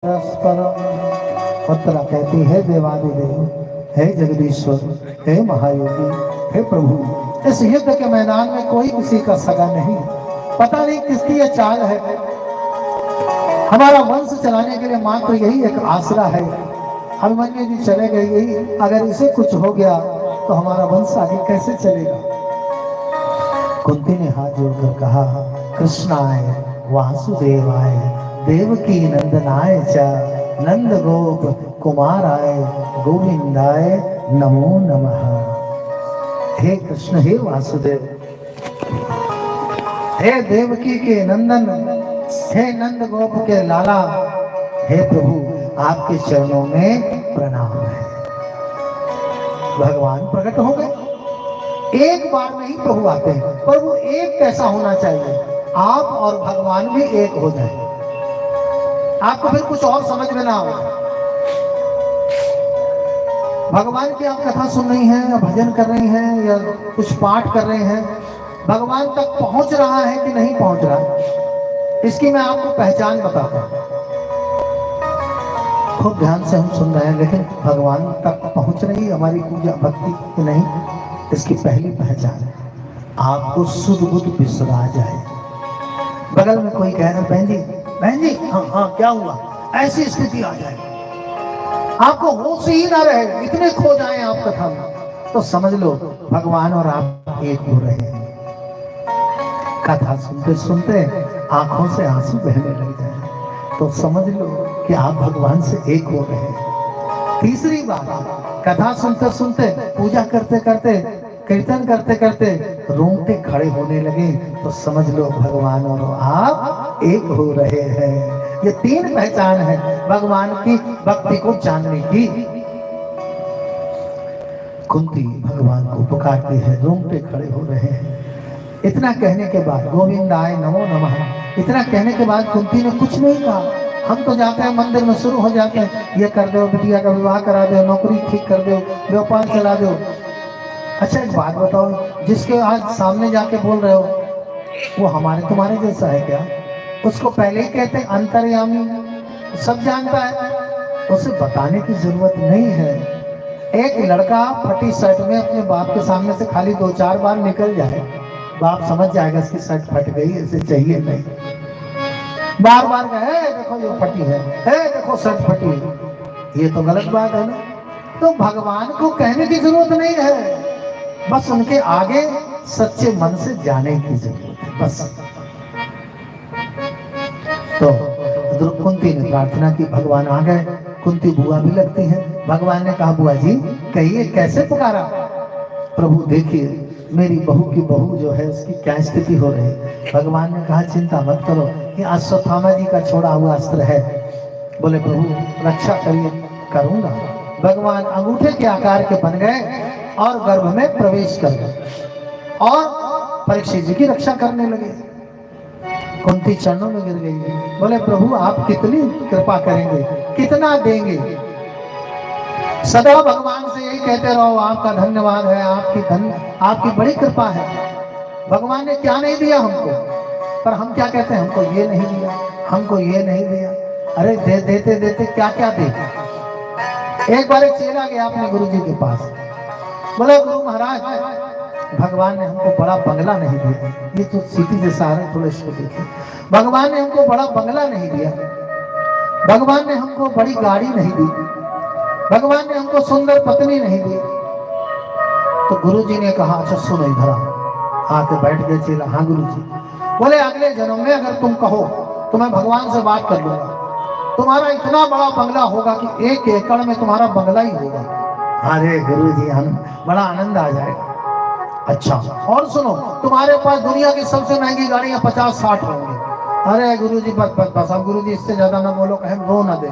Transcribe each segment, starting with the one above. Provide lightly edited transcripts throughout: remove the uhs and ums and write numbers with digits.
परस्परम उत्तरा कहती है देवादिदेव, हे जगदीश्वर, हे महायोगी, हे प्रभु, इस युद्ध के मैदान में कोई किसी का सगा नहीं। पता नहीं किसकी यह चाल है। हमारा वंश चलाने के लिए मात्र यही एक आसरा है। अभिमन्यु जी चले गए, यही अगर इसे कुछ हो गया तो हमारा वंश आगे कैसे चलेगा। कुंती ने हाथ जोड़कर कहा, कृष्णाय वासुदेवाय देवकी नंदनाय च नंद गोप कुमाराय गोविंदाय नमो नमः। हे कृष्ण, हे वासुदेव, हे देवकी के नंदन, हे नंद गोप के लाला, हे प्रभु, आपके चरणों में प्रणाम है। भगवान प्रकट हो गए। एक बार में ही प्रभु आते हैं। प्रभु एक कैसा होना चाहिए, आप और भगवान भी एक हो जाए। आपको फिर कुछ और समझ में ना आए। भगवान की आप कथा सुन रही हैं या भजन कर रही हैं या कुछ पाठ कर रहे हैं, भगवान तक पहुंच रहा है कि नहीं पहुंच रहा, इसकी मैं आपको पहचान बताता हूं। खूब ध्यान से हम सुन रहे हैं, लेकिन भगवान तक पहुंच रही हमारी पूजा भक्ति की नहीं, इसकी पहली पहचान है आपको शुद्ध बुद्ध विश्वास जाए। बगल में कोई कह रहा, बहन जी, बहन जी, हाँ हाँ क्या हुआ, ऐसी स्थिति आ जाए, आपको होश ही ना रहे, इतने खो जाए आप कथा में, तो समझ लो भगवान और आप एक हो रहे हैं। कथा सुनते सुनते आंखों से आंसू बहने लग जाए तो समझ लो कि आप भगवान से एक हो रहे हैं। तीसरी बात, कथा सुनते सुनते, पूजा करते करते, कीर्तन करते करते रोंगटे खड़े होने लगे तो समझ लो भगवान और आप एक हो रहे हैं। ये तीन पहचान है भगवान की भक्ति को जानने की। कुंती भगवान को पुकारती है, रोंगटे खड़े हो रहे हैं। इतना कहने के बाद, गोविंदाय नमो नमः, इतना कहने के बाद कुंती ने कुछ नहीं कहा। हम तो जाते हैं मंदिर में, शुरू हो जाते हैं, ये कर दो, बिटिया का विवाह करा दो, नौकरी ठीक कर दो, व्यापार चला दो। अच्छा एक बात बताओ, जिसके आज सामने जाके बोल रहे हो वो हमारे तुम्हारे जैसा है क्या? उसको पहले ही कहते हैं अंतर्यामी, सब जानता है, उसे बताने की जरूरत नहीं है। एक लड़का फटी शर्ट में अपने बाप के सामने से खाली 2-4 बार निकल जाए, बाप समझ जाएगा इसकी शर्ट फट गई, इसे चाहिए नहीं। बार बार कहे देखो ये फटी है, देखो शर्ट फटी है, ये तो गलत बात है ना। तो भगवान को कहने की जरूरत नहीं है, बस उनके आगे सच्चे मन से जाने की जरूरत है, बस। तो कुंती ने प्रार्थना की, भगवान आ गए। कुंती बुआ भी लगती हैं। भगवान ने कहा, बुआ जी कहिए कैसे पुकारा? प्रभु देखिए मेरी बहू की बहू जो है उसकी क्या स्थिति हो रही है। भगवान ने कहा, चिंता मत करो, ये अश्वत्थामा जी का छोड़ा हुआ अस्त्र है। बोले प्रभु रक्षा करिए। करूंगा। भगवान अंगूठे के आकार के बन गए और गर्भ में प्रवेश कर गए और परीक्षित जी की रक्षा करने लगे। कुंती चरणों में गिर गई। बोले प्रभु आप कितनी कृपा करेंगे, कितना देंगे? सदा भगवान से यही कहते रहो, आपका धन्यवाद है, आपकी बड़ी कृपा है। भगवान ने क्या नहीं दिया हमको, पर हम क्या कहते हैं, हमको ये नहीं दिया, हमको ये नहीं दिया। अरे देते देते क्या क्या दे। एक बार एक चेला गया अपने गुरु जी के पास, बोला गुरु महाराज भगवान ने हमको बड़ा बंगला नहीं दिया। ये तो सिटी जैसा है, थोड़े इसको देखिए। भगवान ने हमको बड़ा बंगला नहीं दिया, भगवान ने हमको बड़ी गाड़ी नहीं दी, भगवान ने हमको सुंदर पत्नी नहीं दी। तो गुरुजी ने कहा, अच्छा सुनो इधर आके बैठ गए चेला। हाँ गुरुजी। बोले अगले जन्म में अगर तुम कहो तो मैं भगवान से बात कर लूंगा, तुम्हारा इतना बड़ा बंगला होगा कि 1 एकड़ में तुम्हारा बंगला ही होगा। अरे गुरुजी हम बड़ा आनंद आ जाएगा। अच्छा और सुनो, तुम्हारे पास दुनिया की सबसे महंगी गाड़ियां 50-60 होंगी। अरे गुरुजी बस बस बस, अब गुरुजी इससे ज्यादा ना बोलो, कहें रो ना दे।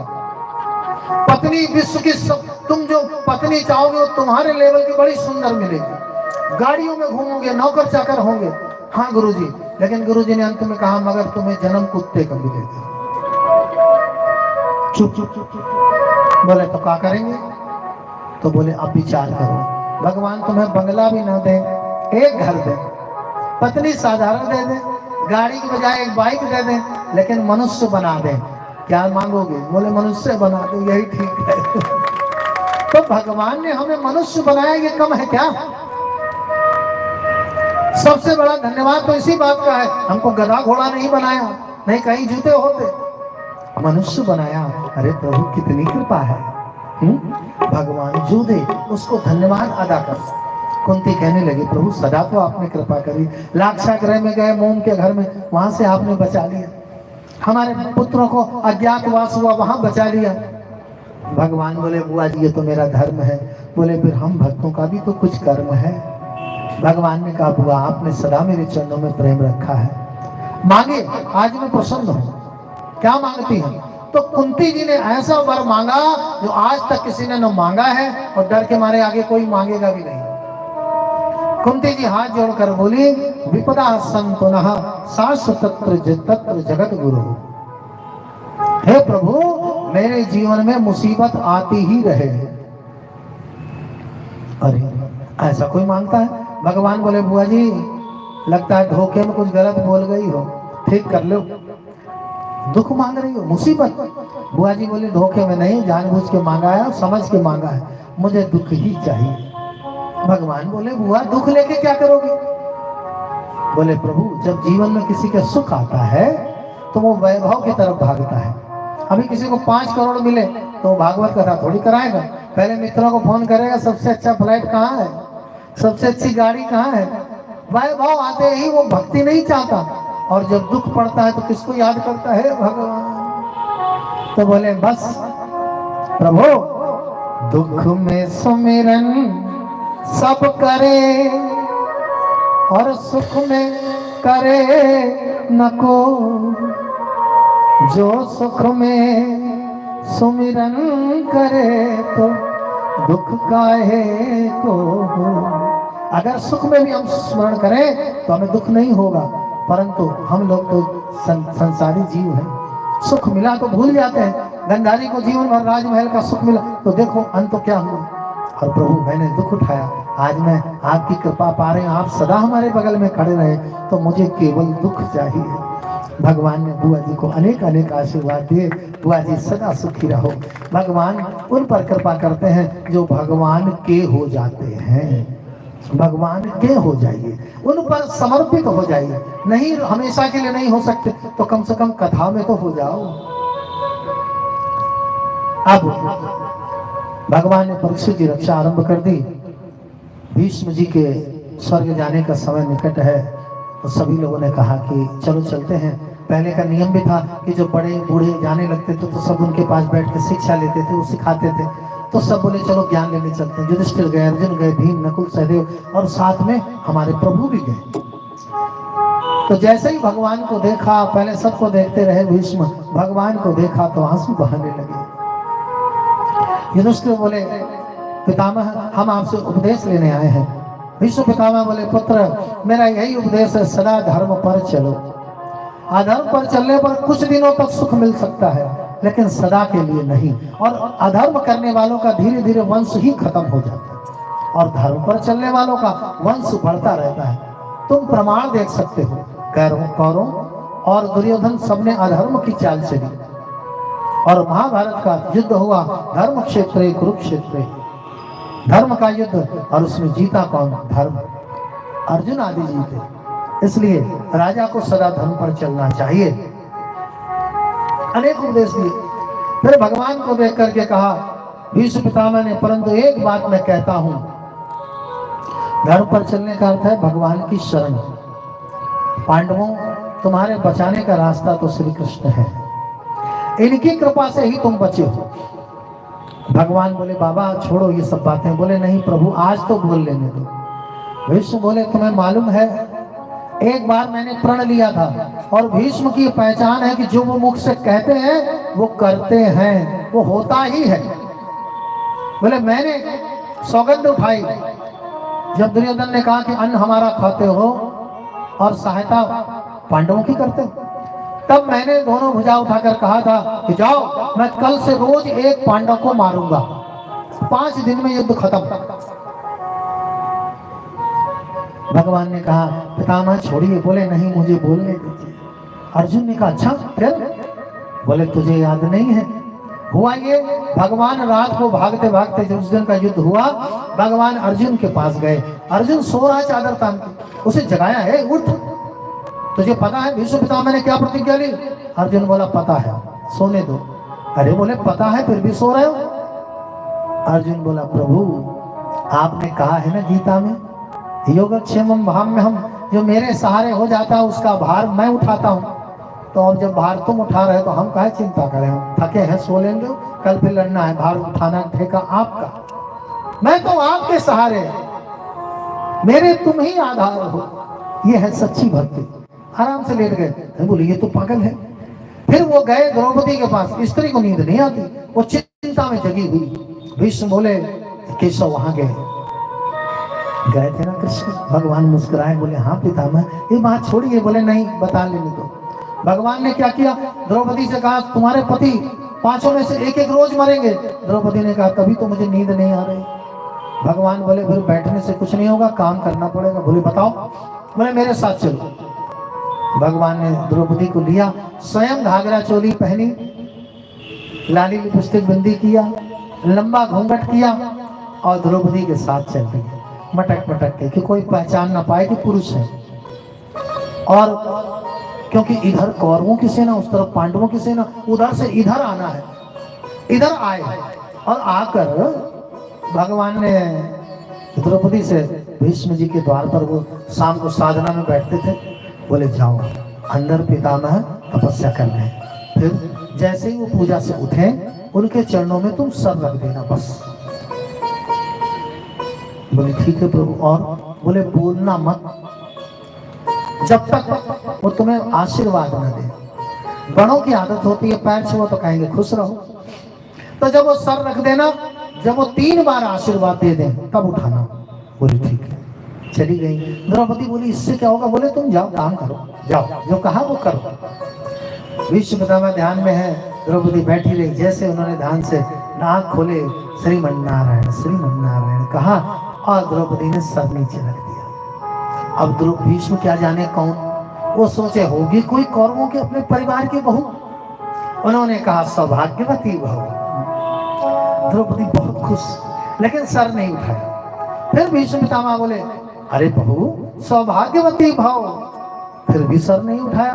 पत्नी विश्व की सब, तुम जो पत्नी चाहोगे वो तुम्हारे लेवल की बड़ी सुंदर मिलेगी, गाड़ियों में घूमोगे, नौकर चाकर होंगे। हाँ गुरुजी। लेकिन गुरुजी ने अंत में कहा, मगर तुम्हें जन्म कुत्ते का मिलेगा। चुप चुप चुप। बोले तो क्या करेंगे? तो बोले अब विचार करो, भगवान तुम्हें बंगला भी ना दे, एक घर दे, पत्नी साधारण दे दे, गाड़ी की बजाय एक बाइक दे दे, लेकिन मनुष्य बना दे, क्या मांगोगे? बोले मनुष्य बना दो, यही ठीक है। तो भगवान ने हमें मनुष्य बनाया, ये कम है क्या? सबसे बड़ा धन्यवाद तो इसी बात का है, हमको गधा घोड़ा नहीं बनाया, नहीं कहीं जूते होते, मनुष्य बनाया। अरे प्रभु कितनी कृपा है। भगवान जो दे उसको धन्यवाद अदा कर। कुंती कहने लगी प्रभु सदा तो आपने कृपा करी, लाक्षागृह में गए मोम के घर में, वहां से आपने बचा लिया, हमारे पुत्रों को अज्ञातवास हुआ वहां बचा लिया। भगवान बोले बुआ जी ये तो मेरा धर्म है। बोले फिर हम भक्तों का भी तो कुछ कर्म है। भगवान ने कहा बुआ आपने सदा मेरे चरणों में प्रेम रखा है, मांगे आज मैं प्रसन्न हूं। क्या मांगती हैं? तो कुंती जी ने ऐसा वर मांगा जो आज तक किसी ने न मांगा है, और डर के मारे आगे कोई मांगेगा भी नहीं। कुंती जी हाथ जोड़कर बोली विपदा संतुनः शाश्वतत्र तत्र जगत गुरु। हे प्रभु मेरे जीवन में मुसीबत आती ही रहे। अरे ऐसा कोई मांगता है? भगवान बोले बुआ जी लगता है धोखे में कुछ गलत बोल गई हो, ठीक कर लो। दुख मांग रही हो, मुसीबत? बुआ जी बोली धोखे में नहीं, जानबूझ के मांगा है, समझ के मांगा है, मुझे दुख ही चाहिए। भगवान बोले बुआ दुख लेके क्या करोगे? बोले प्रभु जब जीवन में किसी का सुख आता है तो वो वैभव की तरफ भागता है। अभी किसी को 5 करोड़ मिले तो भागवत कथा थोड़ी कराएगा, पहले मित्रों को फोन करेगा सबसे अच्छा फ्लाइट कहाँ है, सबसे अच्छी गाड़ी कहाँ है। वैभव आते ही वो भक्ति नहीं चाहता, और जब दुख पड़ता है तो किसको याद करता है? भगवान। तो बोले बस प्रभु दुख में सुमिरन सब करे, और सुख में करे न को, जो सुख में सुमिरन करे तो दुख काहे को हो। अगर सुख में भी हम स्मरण करें तो हमें दुख नहीं होगा, परंतु हम लोग तो संसारी जीव हैं, सुख मिला तो भूल जाते हैं। गंधारी को जीवन भर राजमहल का सुख मिला तो देखो अंत तो क्या हुआ। और प्रभु मैंने दुख उठाया, आज मैं आपकी कृपा पा रहे हैं, आप सदा हमारे बगल में खड़े रहे, तो मुझे केवल दुख चाहिए। भगवान ने बुआ जी को अनेक अनेक आशीर्वाद दिए, बुआ जी सदा सुखी रहो। भगवान उन पर कृपा करते हैं जो भगवान के हो जाते हैं। भगवान के हो जाइए, उन पर समर्पित हो जाइए। नहीं हमेशा के लिए नहीं हो सकते तो कम से कम कथा में तो हो जाओ। अब भगवान ने परीक्षित की रक्षा आरंभ कर दी। भीष्म जी के स्वर्ग जाने का समय निकट है, तो सभी लोगों ने कहा कि चलो चलते हैं। पहले का नियम भी था कि जो बड़े बूढ़े जाने लगते थे तो सब उनके पास बैठ के शिक्षा लेते थे, वो सिखाते थे। तो सब बोले चलो ज्ञान लेने चलते हैं। युधिष्ठिर गए, अर्जुन गए, भीम, नकुल, सहदेव, और साथ में हमारे प्रभु भी गए। तो जैसे ही भगवान को देखा, पहले सबको देखते रहे भीष्म, भगवान को देखा तो आंसू बहाने लगे। युधिष्ठिर बोले पितामह हम आपसे उपदेश लेने आए हैं। भीष्म पितामह बोले पुत्र मेरा यही उपदेश है, सदा धर्म पर चलो। अधर्म पर चलने पर कुछ दिनों तक सुख मिल सकता है, लेकिन सदा के लिए नहीं। और अधर्म करने वालों का धीरे धीरे वंश ही खत्म हो जाता है, और धर्म पर चलने वालों का वंश बढ़ता रहता है। तुम प्रमाण देख सकते हो, कौरव और दुर्योधन सबने अधर्म की चाल चली, और महाभारत का युद्ध हुआ धर्म क्षेत्र कुरुक्षेत्र, धर्म का युद्ध, और उसमें जीता कौन? धर्म। अर्जुन आदि जीते। इसलिए राजा को सदा धर्म पर चलना चाहिए। अनेक उपदेश दिए। फिर भगवान को देख करके कहा भीष्म पितामह ने, परंतु एक बात मैं कहता हूं, धर्म पर चलने का अर्थ है भगवान की शरण। पांडवों तुम्हारे बचाने का रास्ता तो श्री कृष्ण है, इनकी कृपा से ही तुम बचे हो। भगवान बोले बाबा छोड़ो ये सब बातें। बोले नहीं प्रभु आज तो बोल लेने दो। भीष्म बोले तुम्हें मालूम है एक बार मैंने प्रण लिया था, और भीष्म की पहचान है कि जो वो मुख से कहते हैं वो करते हैं, वो होता ही है। बोले मैंने सौगंध उठाई, जब दुर्योधन ने कहा कि अन्न हमारा खाते हो और सहायता पांडवों की करते हो, तब मैंने दोनों भुजा उठाकर कहा था कि जाओ मैं कल से रोज एक पांडव को मारूंगा, 5 दिन में युद्ध खत्म। भगवान ने कहा पितामह छोड़िए। बोले नहीं मुझे बोलने दीजिए। अर्जुन ने कहा अच्छा फिर? बोले तुझे याद नहीं है? हुआ ये, भगवान रात को भागते भागते जब उस दिन का युद्ध हुआ, भगवान अर्जुन के पास गए। अर्जुन सो रहा चादर तान के, उसे जगाया, है उठ, तुझे पता है भीष्म पितामह ने क्या प्रतिज्ञा ली? अर्जुन बोला पता है, सोने दो। अरे बोले पता है फिर भी सो रहे हो? अर्जुन बोला प्रभु आपने कहा है ना गीता में, योगक्षेमम भाम्यहम, जो मेरे सहारे हो जाता है उसका भार मैं उठाता हूँ। तो अब जब भार तुम उठा रहे हो तो हम काहे चिंता करें, हम थके हैं, सो लेंगे, कल फिर लड़ना है, भार उठाना ठेका आपका, मैं तो आपके सहारे, मेरे तुम ही आधार हो। ये है सच्ची भक्ति। आराम से लेट गए। बोले ये तो पागल है। फिर वो गए द्रौपदी के पास, स्त्री को नींद नहीं आती, वो चिंता में जगी हुई। भीष्म बोले केशव वहां गए थे ना कृष्ण? भगवान मुस्कुराए, बोले हाँ पितामह, ये बात छोड़िए। बोले नहीं, बता लेने दो। भगवान ने क्या किया? द्रौपदी से कहा तुम्हारे पति पांचों में से एक एक रोज मरेंगे। द्रौपदी ने कहा तभी तो मुझे नींद नहीं आ रही। भगवान बोले फिर बैठने से कुछ नहीं होगा, काम करना पड़ेगा। बोले बताओ? बोले मेरे साथ चलो। भगवान ने द्रौपदी को लिया, स्वयं घाघरा चोली पहनी, लाली लिपस्टिक बिंदी किया, लंबा घूंघट किया और द्रौपदी के साथ चल रही है मटक मटक के, कि कोई पहचान ना पाए कि पुरुष है। और क्योंकि इधर कौरवों की सेना, उस तरफ पांडवों की सेना, उधर से इधर आना है, इधर आए। और आकर भगवान ने द्रौपदी से, भीष्म जी के द्वार पर वो शाम को साधना में बैठते थे, बोले जाओ अंदर पितामह तपस्या कर रहे हैं। फिर जैसे ही वो पूजा से उठे, उनके चरणों में तुम सर रख देना बस। बोले ठीक है प्रभु। और बोले बोलना मत जब तक वो तुम्हें आशीर्वाद न दे। बड़ों की आदत होती है पैर छुओ तो कहेंगे खुश रहो, तो जब वो सर रख देना, जब वो 3 बार आशीर्वाद दे दें तब उठाना। बोले ठीक है। चली गई। द्रौपदी बोली इससे क्या होगा? बोले तुम जाओ काम करो, जाओ जो कहा वो करो। भीष्म पितामह ध्यान में है, द्रौपदी बैठी रही। जैसे उन्होंने ध्यान से नाक खोले, श्रीमन्नारायण श्रीमन्नारायण कहा और द्रौपदी ने सर नीचे रख दिया। अब भीष्म क्या जाने कौन, वो सोचे होगी कोई कौरवों के अपने परिवार की बहू। उन्होंने कहा सौभाग्यवती बहू। द्रौपदी बहुत खुश, लेकिन सर नहीं उठाया। फिर भीष्म पितामह बोले अरे बहू सौभाग्यवती भाव, फिर भी सर नहीं उठाया।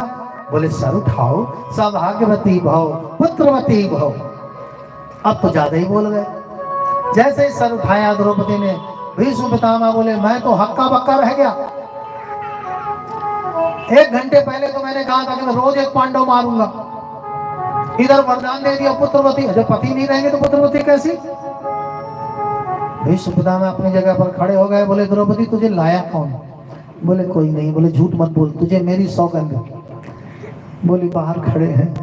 बोले सर उठाओ, सौभाग्यवती भाव पुत्रवती भाव। अब तो ज्यादा ही बोल गए। जैसे ही सर उठाया द्रौपदी ने, भीष्म पितामह बोले मैं तो हक्का बक्का रह गया। 1 घंटे पहले तो मैंने कहा था कि मैं रोज 1 पांडव मारूंगा, इधर वरदान दे दिया पुत्रवती। जब पति नहीं रहेंगे तो पुत्रवती कैसी? भीष्म पितामह अपनी जगह पर खड़े हो गए। बोले द्रौपदी तुझे लाया कौन? बोले कोई नहीं। बोले झूठ मत बोल, तुझे मेरी सौगंध। बोली बाहर खड़े हैं।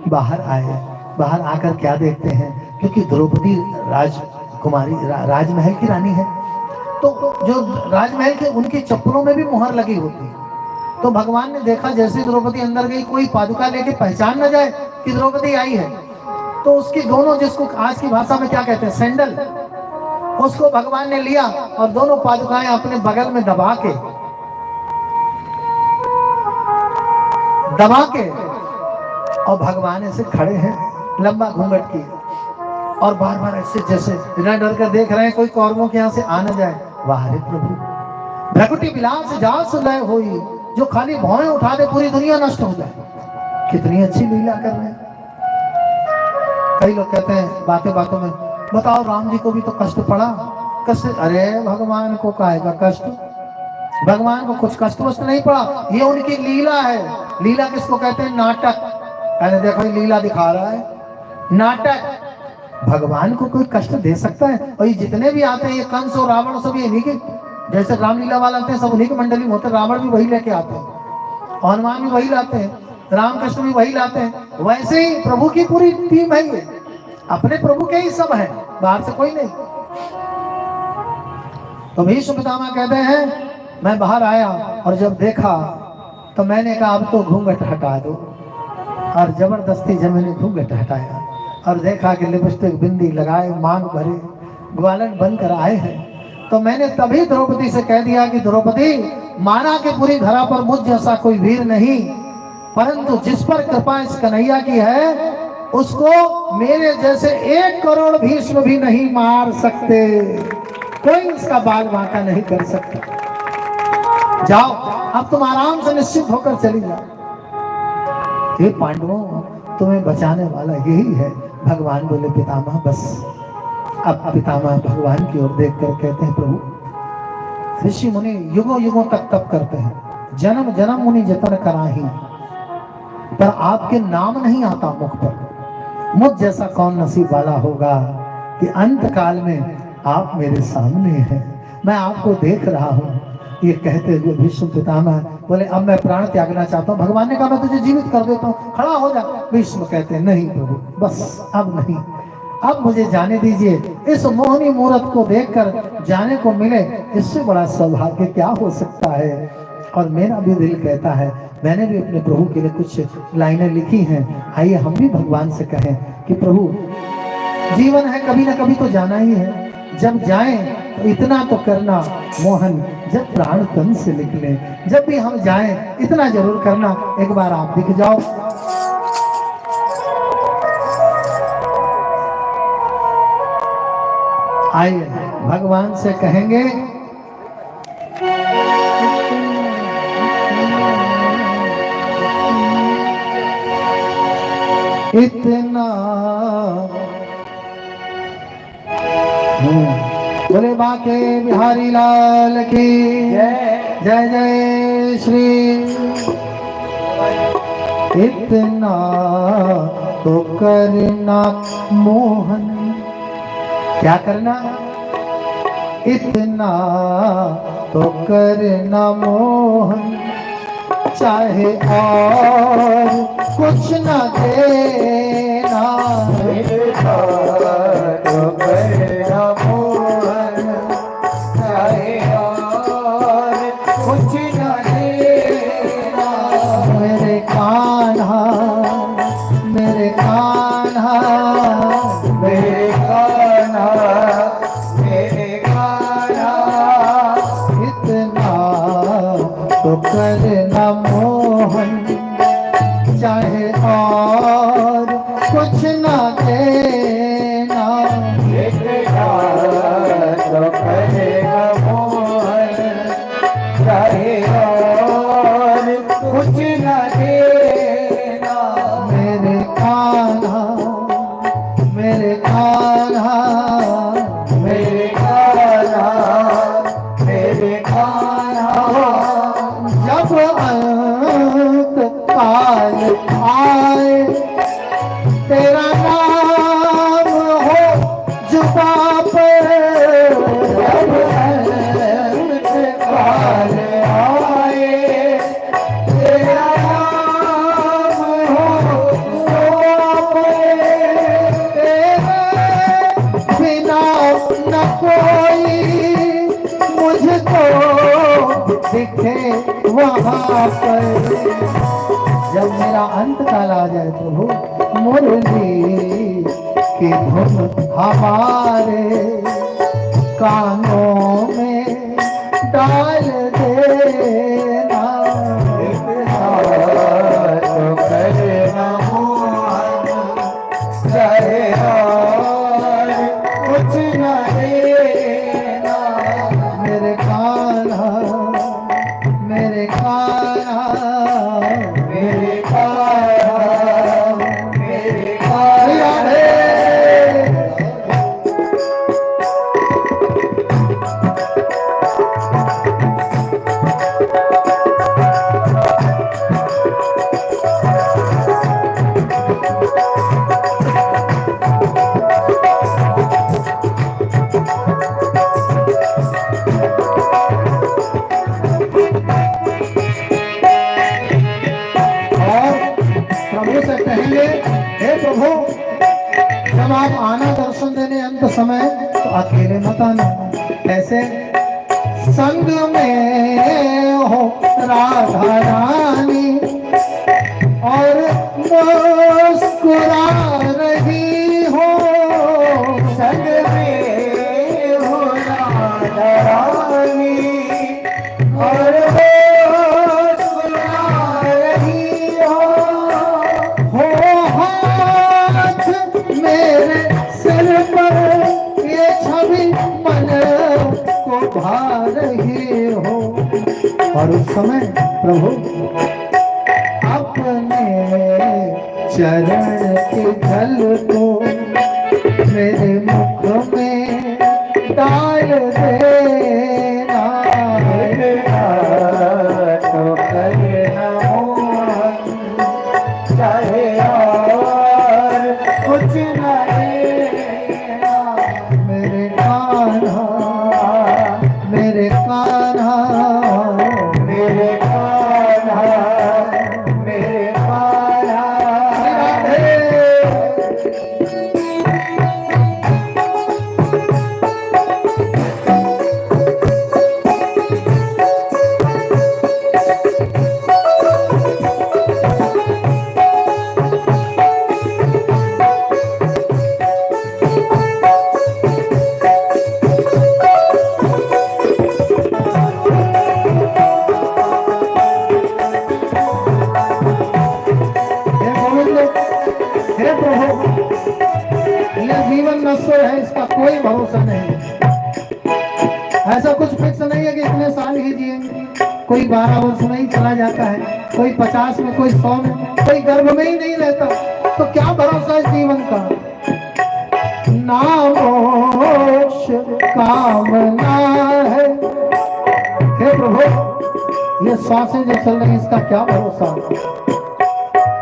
बाहर आए, बाहर आकर क्या देखते हैं, क्योंकि द्रौपदी राजकुमारी राजमहल की रानी है, तो जो राजमहल के उनकी चप्पलों में भी मुहर लगी होती है। तो भगवान ने देखा जैसे द्रौपदी अंदर गई, कोई पादुका लेके पहचान न जाए कि द्रौपदी आई है, तो उसकी दोनों, जिसको आज की भाषा में क्या कहते हैं, सैंडल, उसको भगवान ने लिया और दोनों पादुकाएं अपने बगल में दबा के और भगवान ऐसे खड़े हैं, लंबा घूंघट किए और बार बार ऐसे जैसे बिना डर कर देख रहे हैं कोई कौरवों के यहाँ से आ न जाए। वाह रे प्रभु, भ्रकुटी विलास जास लय होई, जो खाली भौएं उठा दे पूरी दुनिया नष्ट हो जाए। कितनी अच्छी लीला कर रहे हैं। कई लोग कहते हैं बातें बातों में, बताओ राम जी को भी तो कष्ट पड़ा। कष्ट? अरे भगवान को काहे का कष्ट? भगवान को कुछ कष्ट वस्त नहीं पड़ा, ये उनकी लीला है। लीला किसको कहते हैं? नाटक। पहले देखो ये लीला दिखा रहा है, नाटक। भगवान को कोई कष्ट दे सकता है? और ये जितने भी आते हैं, ये कंस और रावण सब इन्हीं के, जैसे रामलीला वाले आते हैं सब उन्हीं की मंडली में होते हैं। रावण भी वही लेके आते हैं, हनुमान भी वही लाते हैं, रामकृष्ण भी वही लाते हैं। वैसे ही प्रभु की पूरी टीम है ये, अपने प्रभु के ही सब है, बाहर से कोई नहीं। तो भीष्म पितामह कहते हैं मैं बाहर आया और जब देखा तो मैंने कहा अब तो घूंघट हटा दो, और जबरदस्ती जब मैंने घूंघट हटाया और देखा कि लिपस्टिक बिंदी लगाए, मांग भरे, ग्वालन बनकर आए हैं, तो मैंने तभी द्रौपदी से कह दिया कि द्रौपदी, माना कि पूरी धरा पर मुझ जैसा कोई वीर नहीं, परंतु जिस पर कृपा इस कन्हैया की है उसको मेरे जैसे 1 करोड़ भीष्म भी नहीं मार सकते, कोई उसका बाल बांका नहीं कर सकता। जाओ अब तुम आराम से निश्चित होकर चली जाओ। हे पांडवों, तुम्हें बचाने वाला यही है। भगवान बोले पितामह बस। अब पितामह भगवान की ओर देखकर कहते हैं प्रभु ऋषि मुनि युगों युगों तक तप करते हैं, जन्म जन्म मुनि जतन कराही, पर आपके नाम नहीं आता मुख पर। मुझ जैसा कौन नसीब वाला होगा कि अंत काल में आप मेरे सामने हैं, मैं आपको देख रहा हूं। ये कहते हुए भीष्म पितामह बोले अब मैं प्राण त्यागना चाहता हूं। भगवान ने कहा मैं तुझे जीवित कर देता हूं, खड़ा हो जा। भीष्म कहते हैं नहीं प्रभु बस अब नहीं, अब मुझे जाने दीजिए। इस मोहनी मूरत को देखकर जाने को मिले, इससे बड़ा सौभाग्य क्या हो सकता है। और मेरा भी दिल कहता है, मैंने भी अपने प्रभु के लिए कुछ लाइनें लिखी हैं, आइए हम भी भगवान से कहें कि प्रभु जीवन है, कभी ना कभी तो जाना ही है। जब जाएं तो इतना तो करना मोहन, जब प्राण तन से निकले, जब भी हम जाएं इतना जरूर करना, एक बार आप दिख जाओ। आइए भगवान से कहेंगे इतना बोले बाके बिहारी लाल की जय जय जय श्री। इतना तो करना मोहन, क्या करना? इतना तो करना मोहन, चाहे और कुछ न देना। इतना तो करना मोहन, चाहे और कुछ न देना। मेरे कान्हा, मेरे कान्हा, मेरे कान्हा, मेरे कान्हा, इतना तो करना मोहन, चाहे और कुछ न देना। इतना तो करना मोहन, चाहे और कुछ न देना। मेरे कान्हा, मेरे कान्हा, मेरे कान्हा, मेरे कान्हा, जब अंत काल आए तेरा नाम हो जुबा पर। जब अंत काल आए तेरा नाम हो जुबा पर। तेरे बिना न कोई मुझको दिखे वहाँ पर। जब मेरा अंत काल आ जाए प्रभु, मुरली की धुन हमारे कानों में डाल देना। तो करना मोहन, चाहे और कुछ न देना। मेरे कान्हा, मेरे कान्हा, मेरे कान्हा, मेरे कान्हा। प्रभु से कहेंगे हे प्रभु, जब आप आना दर्शन देने अंत समय तो अकेले मत आना। कैसे? संग में हो राधा रानी और मुस्कुरा रही हो। संग में हो राधा रानी और मुस्कुरा रही हो। शोभा रही हो। और उस समय प्रभु अपने चरण के जल को मेरे मुख में डाल देना। तो करना मोहन चाहे और कुछ न देना। मेरे कान्हा, मेरे कान्हा, मेरे कान्हा, मेरे कान्हा। हे प्रभु, यह जीवन नश्वर है, इसका कोई भरोसा नहीं। ऐसा कुछ फिक्स नहीं है कि इतने साल ही जिएंगे। कोई 12 वर्ष में ही चला जाता है, कोई 50 में, कोई 100 में, कोई गर्भ में ही नहीं रहता। तो क्या भरोसा इस जीवन का? ना मोक्ष कामना है। हे प्रभु, ये श्वासें जो चल रही इसका क्या भरोसा?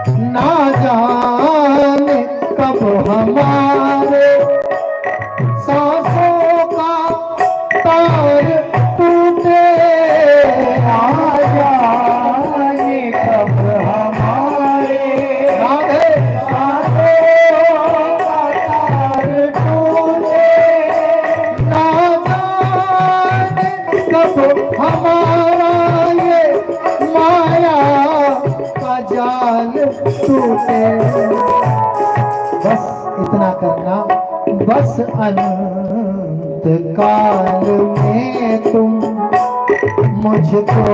ना जाने कब हमारे सांसों का तार टूटे। ना जाने कब हमारे सांसों का तार टूटे। ना जाने कब हमारा ये माया का जाल टूटे। बस इतना करना, बस अनंत काल में तुम मुझको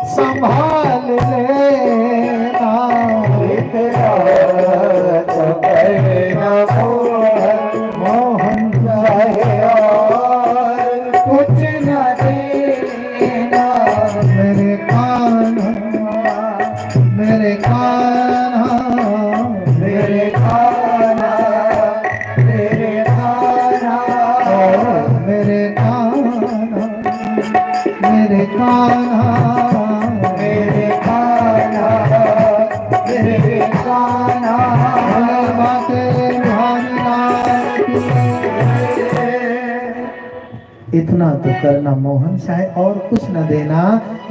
संभाल लेना। मोहन चाहे और कुछ न देना। मेरे कान्हा, मेरे कान्हा, मेरे कान्हा, मेरे कान्हा, मेरे कान्हा, मेरे कान्हा, मेरे कान्हा, मेरे कान्हा। इतना तो करना मोहन चाहे और कुछ न देना।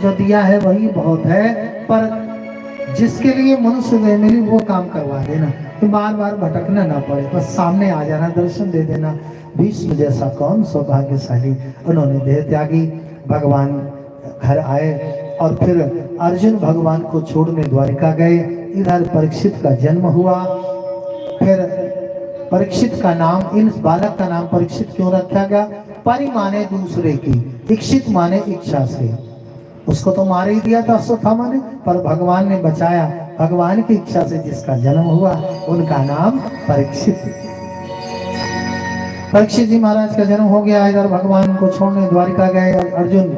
जो दिया है वही बहुत है, पर जिसके लिए मनुष्य गए मिली वो काम करवा देना, तो बार बार भटकना ना पड़े। बस सामने आ जाना, दर्शन दे देना। भीष्म जैसा कौन सौभाग्यशाली। उन्होंने देह त्यागी, भगवान घर आए और फिर अर्जुन भगवान को छोड़ने द्वारिका गए। इधर परीक्षित का जन्म हुआ। फिर परीक्षित का नाम, इन बालक का नाम परीक्षित क्यों रखा गया? परि माने दूसरे की, इच्छित माने इच्छा से। उसको तो मार ही दिया था अश्वत्थामा ने, पर भगवान ने बचाया। भगवान की इच्छा से जिसका जन्म हुआ उनका नाम परीक्षित। परीक्षित जी महाराज का जन्म हो गया। इधर भगवान को छोड़ने द्वारिका गए अर्जुन।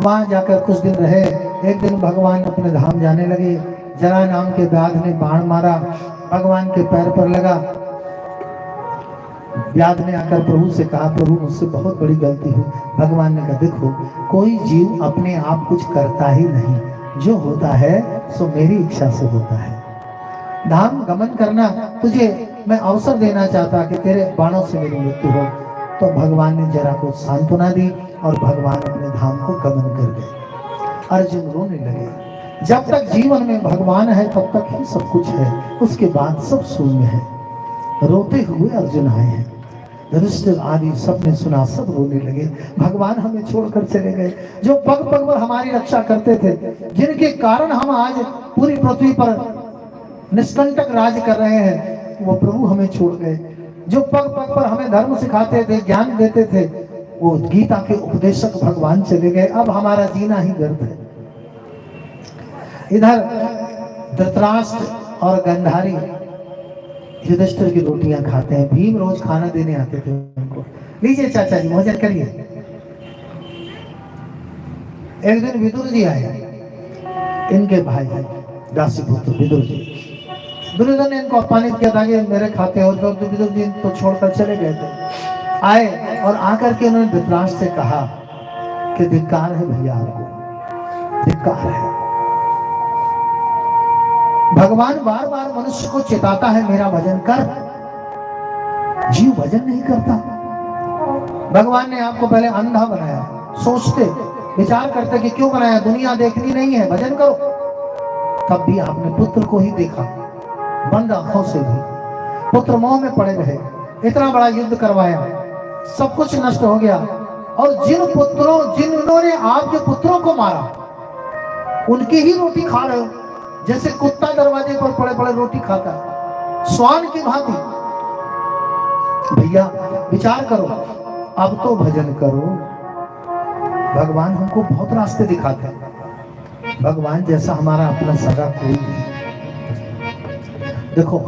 वहां जाकर कुछ दिन रहे। एक दिन भगवान अपने धाम जाने लगे। जरा नाम के व्याध ने बाण मारा, भगवान के पैर पर लगा। व्याध ने आकर प्रभु से कहा, प्रभु मुझसे बहुत बड़ी गलती हुई। भगवान ने कहा, देखो कोई जीव अपने आप कुछ करता ही नहीं, जो होता है सो मेरी इच्छा से होता है। धाम गमन करना तुझे मैं अवसर देना चाहता कि तेरे बाणों से मेरी मृत्यु हो। तो भगवान ने जरा को सांत्वना दी और भगवान अपने धाम को गमन कर गए। अर्जुन रोने लगे। जब तक जीवन में भगवान है तब तक ही सब कुछ है, उसके बाद सब शून्य है। रोते हुए अर्जुन आए हैं। युधिष्ठिर आदि सबने सुना, सब रोने लगे। भगवान हमें छोड़कर चले गए, जो पग पग पर हमारी रक्षा करते थे, जिनके कारण हम आज पूरी पृथ्वी पर निष्कंटक राज कर रहे हैं, वो प्रभु हमें छोड़ गए। जो पग पग पर हमें धर्म सिखाते थे, ज्ञान देते थे, वो गीता के उपदेशक भगवान चले गए। अब हमारा जीना ही व्यर्थ है। इधर धृतराष्ट्र और गंधारी युधिष्ठिर की रोटियां खाते हैं। भीम रोज खाना देने आते थे उनको। लीजिए चाचा जी भोजन करिए। एक दिन विदुर जी आए, इनके भाई दासीपुत्र विदुर जी। दुर्योधन ने इनको अपमानित किया था कि मेरे खाते हो, तो विदुर जी तो छोड़कर चले गए थे। आए और आकर के उन्होंने धृतराष्ट्र से कहा कि धिक्कार है भैया, आपको धिक्कार है। भगवान बार बार मनुष्य को चेताता है मेरा भजन कर, जीव भजन नहीं करता। भगवान ने आपको पहले अंधा बनाया, सोचते विचार करते कि क्यों बनाया, दुनिया देखनी नहीं है, भजन करो। तब भी आपने पुत्र को ही देखा, बंद आंखों से भी पुत्र मोह में पड़े रहे, इतना बड़ा युद्ध करवाया, सब कुछ नष्ट हो गया। और जिन्होंने आपके पुत्रों को मारा, उनकी ही रोटी खा रहे हो, जैसे कुत्ता दरवाजे पर पड़े पड़े रोटी खाता है, स्वान की भांति। भैया विचार करो, अब तो भजन करो। भगवान हमको बहुत रास्ते दिखाते हैं, भगवान जैसा हमारा अपना सगा कोई नहीं। देखो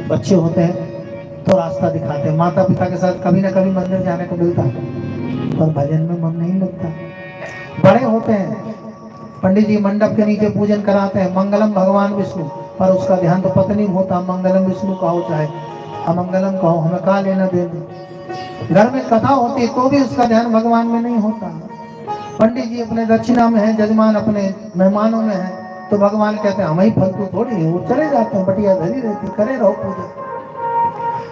बच्चे होते हैं तो रास्ता दिखाते हैं, माता पिता के साथ कभी ना कभी मंदिर जाने को मिलता है, पर भजन में मन नहीं लगता। बड़े होते हैं, पंडित जी मंडप के नीचे पूजन कराते हैं, मंगलम भगवान विष्णु, पर उसका ध्यान तो पत्नी में होता। मंगलम विष्णु कहो चाहे अमंगलम कहो, हमें कहा लेना देना। घर में कथा होती है तो भी उसका ध्यान भगवान में नहीं होता। पंडित जी अपने दक्षिणा में है, जजमान अपने मेहमानों में है, तो भगवान कहते हैं हम ही फालतू थोड़ी है, वो चले जाते हैं, बटिया धरी रहती, करे रहो पूजा।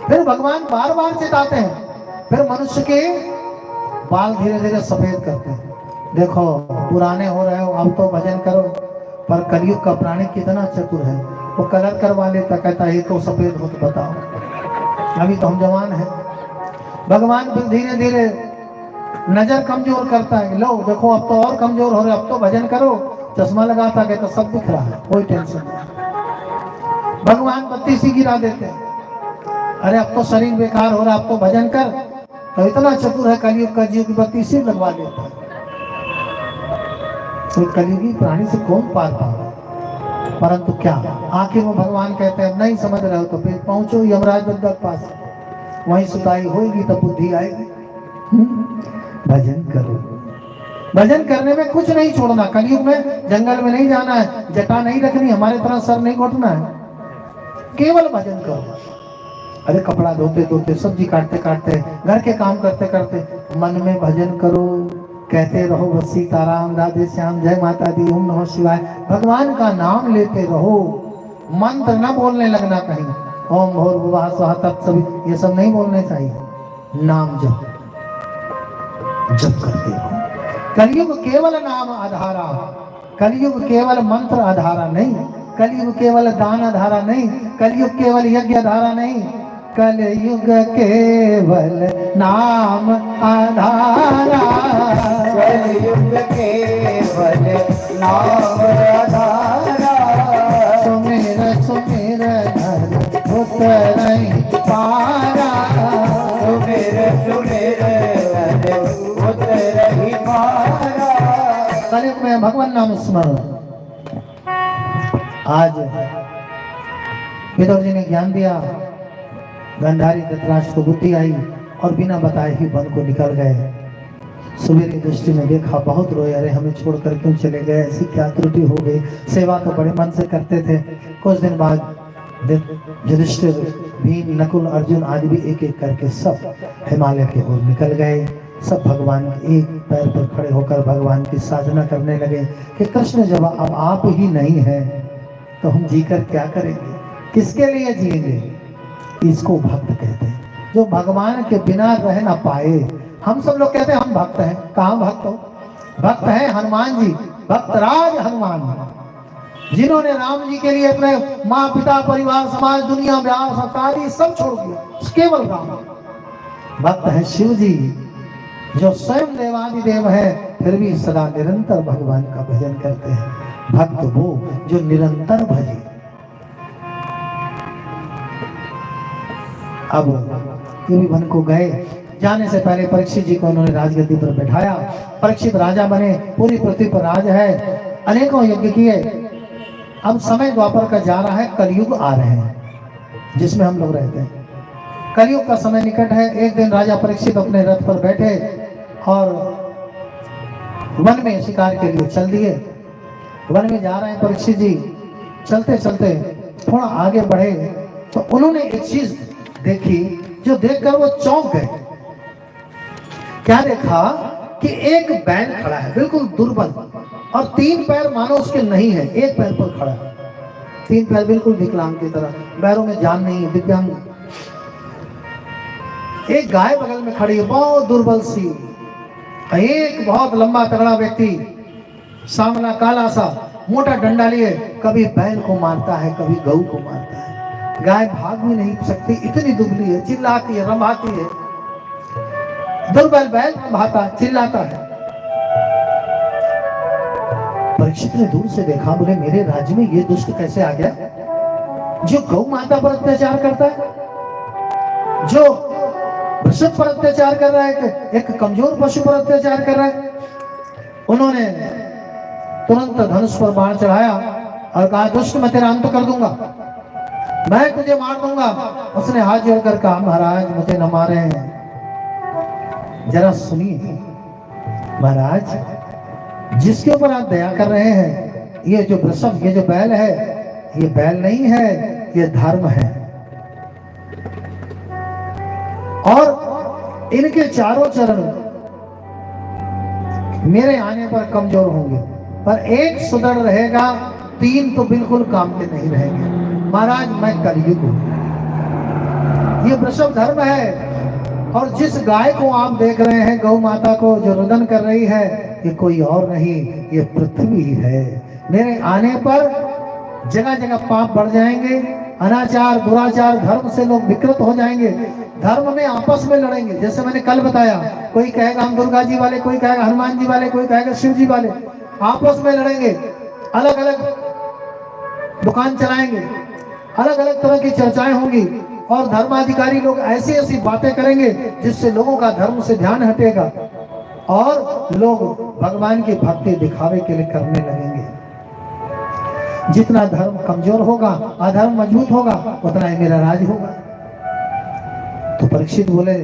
फिर भगवान बार बार चेताते हैं, फिर मनुष्य के बाल धीरे धीरे सफेद करते हैं। देखो पुराने हो रहे हो, अब तो भजन करो। पर कलयुग का प्राणी कितना चतुर है, वो कलर करवा लेता, कहता है तो सफेद हो तो बताओ, अभी तो हम जवान हैं। भगवान फिर धीरे धीरे नजर कमजोर करता है, लो देखो अब तो और कमजोर हो रहे, अब तो भजन करो। चश्मा लगाता है तो सब दिख रहा है, कोई टेंशन नहीं। भगवान बत्ती सी गिरा देते हैं, अरे अब तो शरीर बेकार हो रहा, अब तो भजन कर। तो इतना चतुर है कलयुग का जीव की बत्ती सी लगवा देता है। तो कलयुगी प्राणी से कौन पार पाएगा? परंतु क्या आखिर में भगवान कहते हैं नहीं समझ रहे हो तो फिर पहुंचो यमराज दत्त के पास, वहीं सुताई होगी तो बुद्धि आएगी। भजन करो, भजन करने में कुछ नहीं छोड़ना। कलयुग में जंगल में नहीं जाना है, जटा नहीं रखनी, हमारे तरह सर नहीं घोटना है, केवल भजन करो। अरे कपड़ा धोते धोते, सब्जी काटते काटते, घर के काम करते करते मन में भजन करो, कहते रहो बस सीताराम राधे श्याम जय माता दी ओम नमः शिवाय, भगवान का नाम लेते रहो। मंत्र न बोलने लगना कहीं, ओम भूर्भुवः स्वः तत्सवितुर्वरेण्यं, ये सब नहीं बोलने चाहिए। नाम जप करते रहो। कलयुग केवल नाम आधारा, कलयुग केवल मंत्र आधारा नहीं, कलयुग केवल दान आधारा नहीं, कलयुग केवल यज्ञ आधारा नहीं, कलयुग केवल नाम आधारा, कलयुग केवल नाम आधारा। सुमिर सुमिर नर उतरहि पारा, सुमिर सुमिर नर उतरहि पारा। कलयुग में भगवान नाम स्मरण। आज विदुर जी ने ज्ञान दिया, गंधारी धृतराष्ट्र को बुद्धि आई और बिना बताए ही वन को निकल गए। सुबह की दृष्टि में देखा, बहुत रोए, अरे हमें छोड़कर क्यों चले गए, ऐसी क्या त्रुटि हो गई, सेवा तो बड़े मन से करते थे। कुछ दिन बाद युधिष्ठिर, भीम, नकुल, अर्जुन आदि भी एक एक करके सब हिमालय की ओर निकल गए। सब भगवान के एक पैर पर खड़े होकर भगवान की साधना करने लगे कि कृष्ण जब अब आप ही नहीं है तो हम जीकर क्या करेंगे, किसके लिए जिएंगे। इसको भक्त कहते हैं, जो भगवान के बिना रह ना पाए। हम सब लोग कहते हैं हम भक्त हैं, कहाँ भक्त हो? भक्त हैं हनुमान जी, भक्तराज हनुमान, जिन्होंने राम जी के लिए अपने माँ पिता परिवार समाज दुनिया ब्याह संसारी सब छोड़ दिया, केवल राम। भक्त है शिव जी, जो स्वयं देवादिदेव है, फिर भी सदा निरंतर भगवान का भजन करते हैं। भक्त वो जो निरंतर भजे। अब ये भी वन को गए, जाने से पहले परीक्षित जी को उन्होंने राजगद्दी पर बैठाया। परीक्षित राजा बने, पूरी पृथ्वी पर राज है, अनेकों यज्ञ किए। अब समय द्वापर का जा रहा है, कलयुग आ रहे हैं जिसमें हम लोग रहते हैं। कलयुग का समय निकट है। एक दिन राजा परीक्षित अपने रथ पर बैठे और वन में शिकार के लिए चल दिए। वन में जा रहे हैं परीक्षित जी, चलते चलते थोड़ा आगे बढ़े तो उन्होंने एक चीज देखी जो देखकर वो चौंक गए। क्या देखा कि एक बैल खड़ा है बिल्कुल दुर्बल और 3 पैर मानो उसके नहीं है, एक पैर पर खड़ा है, 3 पैर बिल्कुल विकलांग की तरह, पैरों में जान नहीं है, दिव्यांग। एक गाय बगल में खड़ी है बहुत दुर्बल सी, एक बहुत लंबा तगड़ा व्यक्ति सांवला काला सा मोटा डंडा लिए कभी बैल को मारता है कभी गऊ को मारता है। गाय भाग भी नहीं सकती, इतनी दुबली है, चिल्लाती है, रंभाती है। दुर्बल बैल रंभाता चिल्लाता है। परीक्षित ने दूर से देखा, बोले मेरे राज्य में ये दुष्ट कैसे आ गया जो गौ माता पर अत्याचार करता है, जो वृषभ पर अत्याचार कर रहा है, एक कमजोर पशु पर अत्याचार कर रहा है। उन्होंने तुरंत धनुष पर बाण चढ़ाया और कहा दुष्ट मैं तेरा अंत कर दूंगा, मैं तुझे मार दूंगा। उसने हाथ जोड़कर कहा महाराज मुझे न मारे, जरा सुनिए महाराज, जिसके ऊपर आप दया कर रहे हैं ये जो वृषभ, ये जो बैल है, ये बैल नहीं है, ये धर्म है। और इनके चारों चरण मेरे आने पर कमजोर होंगे, पर एक सुदृढ़ रहेगा, 3 तो बिल्कुल काम के नहीं रहेंगे। महाराज मैं कलयुग हूं, ये वृषभ धर्म है, और जिस गाय को आप देख रहे हैं गौ माता को जो रुदन कर रही है, ये कोई और नहीं, ये पृथ्वी है। मेरे आने पर जगह जगह पाप बढ़ जाएंगे, अनाचार दुराचार धर्म से लोग विकृत हो जाएंगे, धर्म में आपस में लड़ेंगे। जैसे मैंने कल बताया, कोई कहेगा हम दुर्गा जी वाले, कोई कहेगा हनुमान जी वाले, कोई कहेगा शिव जी वाले, आपस में लड़ेंगे, अलग अलग दुकान चलाएंगे, अलग अलग तरह की चर्चाएं होंगी, और धर्माधिकारी लोग ऐसी ऐसी बातें करेंगे जिससे लोगों का धर्म से ध्यान हटेगा और लोग भगवान की भक्ति दिखावे के लिए करने लगेंगे। जितना धर्म कमजोर होगा, अधर्म मजबूत होगा, उतना ही मेरा राज होगा। तो परीक्षित बोले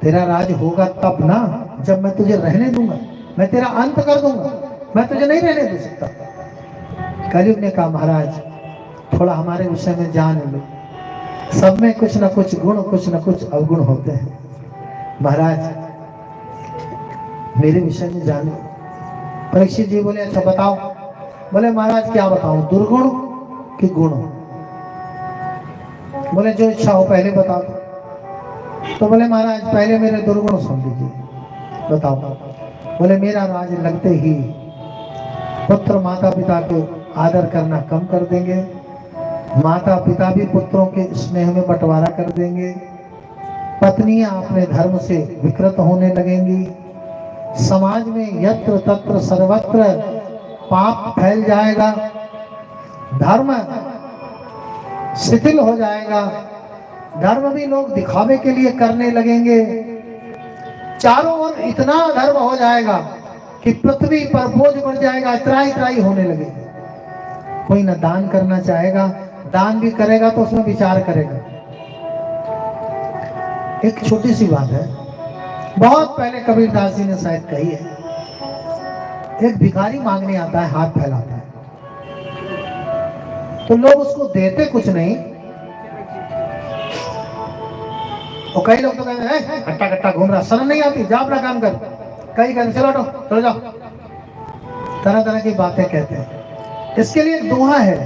तेरा राज होगा तब ना जब मैं तुझे रहने दूंगा, मैं तेरा अंत कर दूंगा, मैं तुझे नहीं रहने दे सकता। कलयुग ने कहा महाराज थोड़ा हमारे विषय में जान लो, सब में कुछ न कुछ गुण कुछ न कुछ अवगुण होते हैं, महाराज मेरे विषय में जानो। परीक्षित जी बोले अच्छा बताओ। बोले महाराज क्या बताऊं, दुर्गुण कि गुण? बोले जो इच्छा हो पहले बता दो। तो बोले महाराज पहले मेरे दुर्गुण सुन लीजिए, बताओ। बोले मेरा राज लगते ही पुत्र माता पिता को आदर करना कम कर देंगे, माता पिता भी पुत्रों के स्नेह में बंटवारा कर देंगे, पत्नियां अपने धर्म से विकृत होने लगेंगी, समाज में यत्र तत्र सर्वत्र पाप फैल जाएगा, धर्म शिथिल हो जाएगा, धर्म भी लोग दिखावे के लिए करने लगेंगे, चारों ओर इतना धर्म हो जाएगा कि पृथ्वी पर बोझ बढ़ जाएगा, त्राही त्राही होने लगेगी। कोई न दान करना चाहेगा, दान भी करेगा तो उसमें विचार करेगा। एक छोटी सी बात है, बहुत पहले कबीरदास जी ने शायद कही है, एक भिखारी मांगने आता है, हाथ फैलाता है, तो लोग उसको देते कुछ नहीं, और कई लोग तो कहते हैं कट्टा कट्टा घूम रहा, शर्म नहीं आती, जा अपना काम कर। कई कहते चलो हटो चलो जाओ, तरह तरह की बातें कहते हैं। इसके लिए एक दोहा है,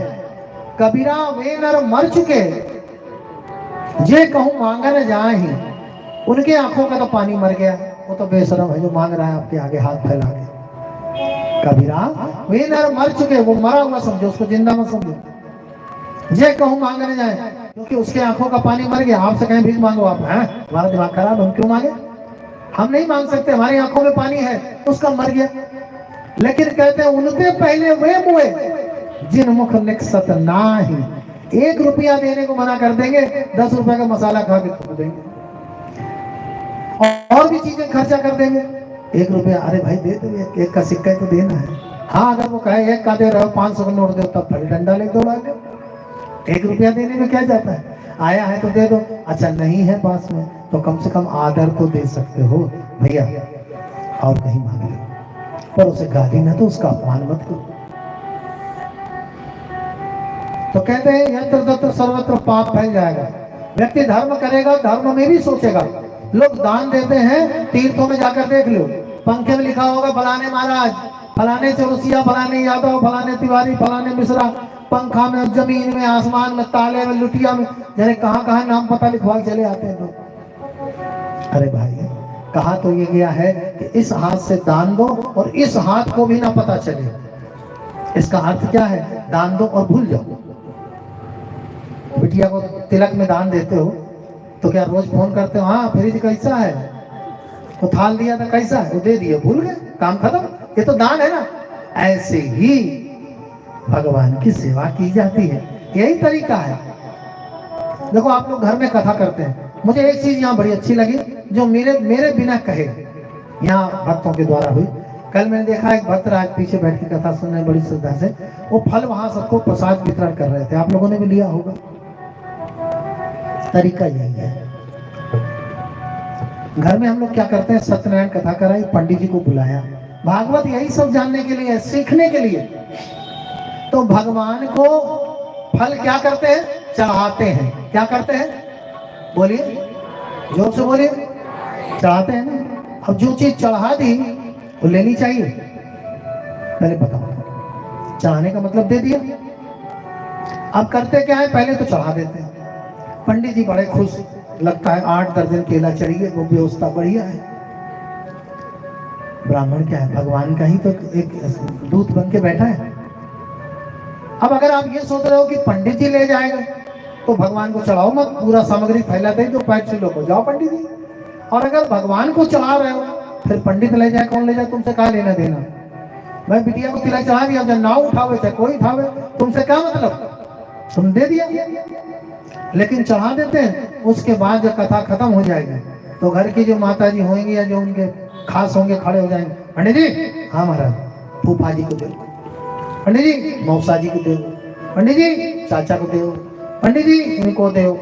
कबीरा वे नर मर चुके जे कहूं मांगन जाहि, उनके आंखों का तो पानी मर गया, वो तो बेशरम है जो मांग रहा है आपके आगे हाथ फैला के। कबीरा वे नर मर चुके, वो मरा हुआ समझो, उसको जिंदा मत समझो। जे कहूं मांगने जाए, क्योंकि उसके आंखों का पानी मर गया। आपसे कहें भीख मांगो, आप हैं हमारा दिमाग खराब, हम क्यों मांगे? हम नहीं मांग सकते, हमारी आंखों में पानी है, उसका मर गया। लेकिन कहते हैं उनके पहले वे मुए जिन मुख निकसत नाही, 1 रुपया देने को मना कर देंगे, 10 रुपए का मसाला खा के थूक देंगे, और भी चीजें खर्चा कर देंगे। 1 रुपया, अरे भाई दे दो, एक का सिक्का तो देना है। हाँ अगर वो कहे 1 का दे रहे हो, 500 का नोट दो, तब फल डंडा ले दौड़ा दो। 1 रुपया देने में क्या जाता है, आया है तो दे दो, अच्छा नहीं है पास में तो कम से कम आदर तो दे सकते हो भैया, और कहीं मांग लो। पर उसे गाली न दो, उसका अपमान मत करो। तो कहते हैं यत्र तत्र सर्वत्र पाप फैल जाएगा। व्यक्ति धर्म करेगा, धर्म में भी सोचेगा। लोग दान देते हैं, तीर्थों में जाकर देख लो, पंखे में लिखा होगा फलाने महाराज, फलाने चौरसिया, फलाने यादव, फलाने तिवारी, फलाने मिश्रा, पंखा में, जमीन में, आसमान में, ताले में, लुटिया में, जरे कहाँ कहाँ नाम पता लिखवा चले आते हैं लोग। अरे भाई, कहा तो ये गया है कि इस हाथ से दान दो और इस हाथ को भी ना पता चले। इसका अर्थ क्या है? दान दो और भूल जाओ। बिटिया को तिलक में दान देते हो तो क्या रोज फोन करते हो, हाँ फ्रिज कैसा है, वो थाल दिया था कैसा है, वो दे दिए, भूल गए, काम खत्म। ये तो दान है ना। ऐसे ही भगवान की सेवा की जाती है, यही तरीका है। देखो आप लोग घर में कथा करते हैं, मुझे एक चीज यहाँ बड़ी अच्छी लगी जो मेरे बिना कहे यहाँ भक्तों के द्वारा हुई। कल मैंने देखा एक भक्त राज पीछे बैठ के कथा सुन रहे बड़ी श्रद्धा से, वो फल वहां सबको प्रसाद वितरण कर रहे थे, आप लोगों ने भी लिया होगा। तरीका यही है। घर में हम लोग क्या करते हैं, सत्यनारायण कथा कराई, पंडित जी को बुलाया, भागवत यही सब जानने के लिए, सीखने के लिए। तो भगवान को फल क्या करते हैं? चढ़ाते हैं। क्या करते हैं? बोलिए, जोर से बोलिए। चढ़ाते हैं ना। अब जो चीज चढ़ा दी वो लेनी चाहिए। पहले बताओ, चढ़ाने का मतलब दे दिया। अब करते क्या है, पहले तो चढ़ा देते हैं। पंडित जी बड़े खुश, लगता है 8 दर्जन केला चढ़िए, वो व्यवस्था बढ़िया है। ब्राह्मण क्या है, भगवान का ही तो एक दूत बन के बैठा है। अब अगर आप ये सोच रहे हो कि पंडित जी ले जाएगा तो भगवान को चढ़ाओ मत, पूरा सामग्री फैला दे तो पैट से लोग जाओ पंडित जी। और अगर भगवान को चढ़ा रहे हो फिर पंडित ले जाए, कौन ले जाए, तुमसे क्या लेना देना। मैं बिटिया को तिलक चढ़ा दिया, जब नाव उठावे चाहे कोई उठावे, तुमसे क्या मतलब, तुम दे दिया। लेकिन चढ़ा देते हैं, उसके बाद जब कथा खत्म हो जाएगी तो घर की जो माता जी होंगी या जो उनके खास होंगे खड़े हो जाएंगे, पंडित जी, हाँ महाराज, फूफा जी को दो, पंडित जी मौसा जी को दो, पंडित जी चाचा को दो, पंडित जी इनको दो।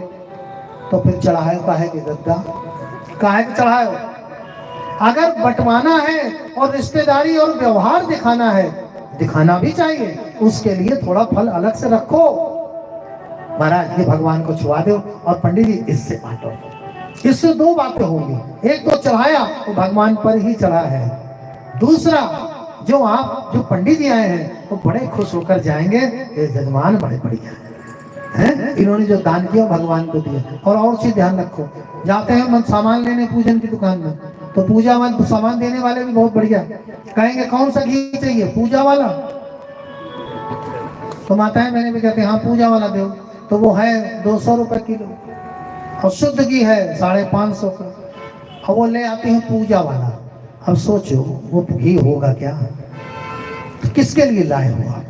तो फिर चढ़ाए काहे की गद्दा, काहे के चढ़ाए। अगर बंटवाना है और रिश्तेदारी और व्यवहार दिखाना है, दिखाना भी चाहिए, उसके लिए थोड़ा फल अलग से रखो। महाराज ये भगवान को छुआ दो और पंडित जी इससे बांटो। इससे 2 बातें होंगी, एक तो चढ़ाया वो भगवान पर ही चढ़ा है, दूसरा जो पंडित जी आए हैं वो बड़े खुश होकर जाएंगे, ये जजमान बड़े बढ़िया हैं, इन्होंने जो दान किया भगवान को दिया। और चीज ध्यान रखो, जाते हैं मन सामान लेने पूजन की दुकान में, तो पूजा वाले सामान देने वाले भी बहुत बढ़िया कहेंगे, कौन सा घी चाहिए, पूजा वाला। तो माताएं बहनें भी कहते हैं हाँ पूजा वाला दो, तो वो है 200 रुपए किलो और शुद्ध घी है 550 का, और वो ले आते हैं पूजा वाला। अब सोचो वो घी होगा क्या, तो किसके लिए लाए हो आप?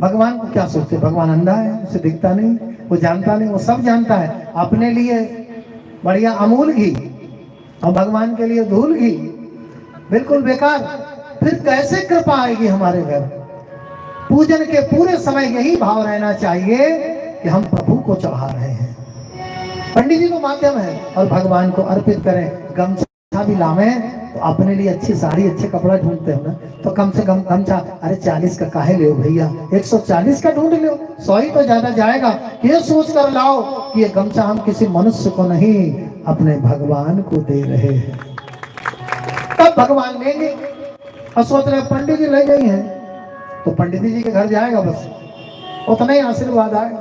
भगवान को क्या सोचते, भगवान अंधा है, उसे दिखता नहीं, वो जानता नहीं, वो सब जानता है। अपने लिए बढ़िया अमूल घी और भगवान के लिए धूल घी, बिल्कुल बेकार। फिर कैसे कृपा आएगी हमारे घर? पूजन के पूरे समय यही भाव रहना चाहिए कि हम प्रभु को चढ़ा रहे हैं। पंडित जी तो माध्यम है और भगवान को अर्पित करें। गमछा भी लावे तो अपने लिए अच्छी साड़ी, अच्छे कपड़ा ढूंढते हो ना, तो कम से कम गमछा, अरे 40 का काहे ले भैया, 140 का ढूंढ लो, 100 ही तो ज्यादा जाएगा। ये सोच कर लाओ कि ये गमछा हम किसी मनुष्य को नहीं, अपने भगवान को दे रहे हैं, तब भगवान लेंगे। और सोच रहे पंडित जी ले गई हैं तो पंडित जी के घर जाएगा, बस उतना ही आशीर्वाद आएगा।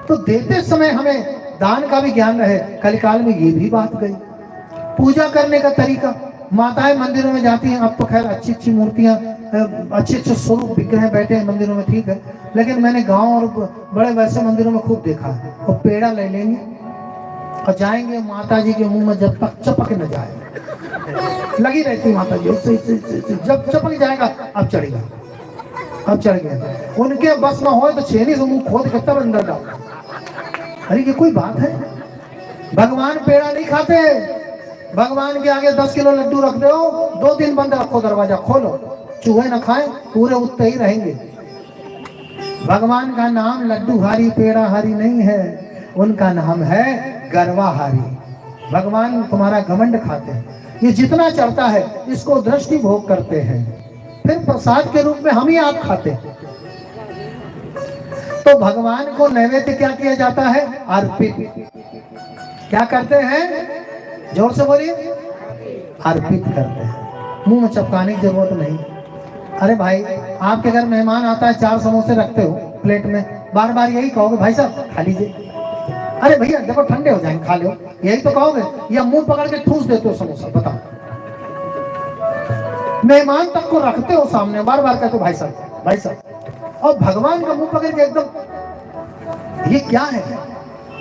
तो देते समय हमें दान का भी ज्ञान रहे। कलिकाल में ये भी बात गई। पूजा करने का तरीका, माताएं मंदिरों में जाती हैं, अब तो खैर अच्छी अच्छी मूर्तियां, अच्छे अच्छे स्वरूप विग्रह बैठे हैं मंदिरों में, ठीक है, लेकिन मैंने गांव और बड़े वैसे मंदिरों में खूब देखा है, वो पेड़ा ले लेंगे और जाएंगे, माता जी के मुंह में जब तक चपक न जाए लगी रहती माता जी, जब चपक जाएगा अब चढ़ेगा, अब चढ़ गया, उनके बस में हो तो छेनी से मुंह खोद के तब अंदर डाल। अरे ये कोई बात है? भगवान पेड़ा नहीं खाते, भगवान के आगे 10 किलो लड्डू रख दो, 2 दिन बंद रखो, दरवाजा खोलो, चूहे न खाएं, पूरे उतने ही रहेंगे। भगवान का नाम लड्डू हारी पेड़ा हारी नहीं है, उनका नाम है गरवा हारी। भगवान तुम्हारा घमंड खाते हैं। ये जितना चढ़ता है इसको दृष्टि भोग करते हैं, फिर प्रसाद के रूप में हम ही आप खाते हैं। तो भगवान को नैवेद्य क्या किया जाता है? अर्पित। क्या करते हैं? जोर से बोलिए। अर्पित करते हैं। मुंह में चपकाने की जरूरत नहीं। अरे भाई, आपके घर मेहमान आता है, 4 समोसे रखते हो प्लेट में, बार बार यही कहोगे भाई साहब खा लीजिए? अरे भैया देखो ठंडे हो जाएंगे, खा लो, यही तो कहोगे? या मुंह पकड़ के ठूस देते हो समोसा? बताओ। मेहमान तक को रखते हो सामने, बार बार कहते हो भाई साहब भाई साहब, और भगवान का मुंह पकड़ के एकदम। ये क्या है?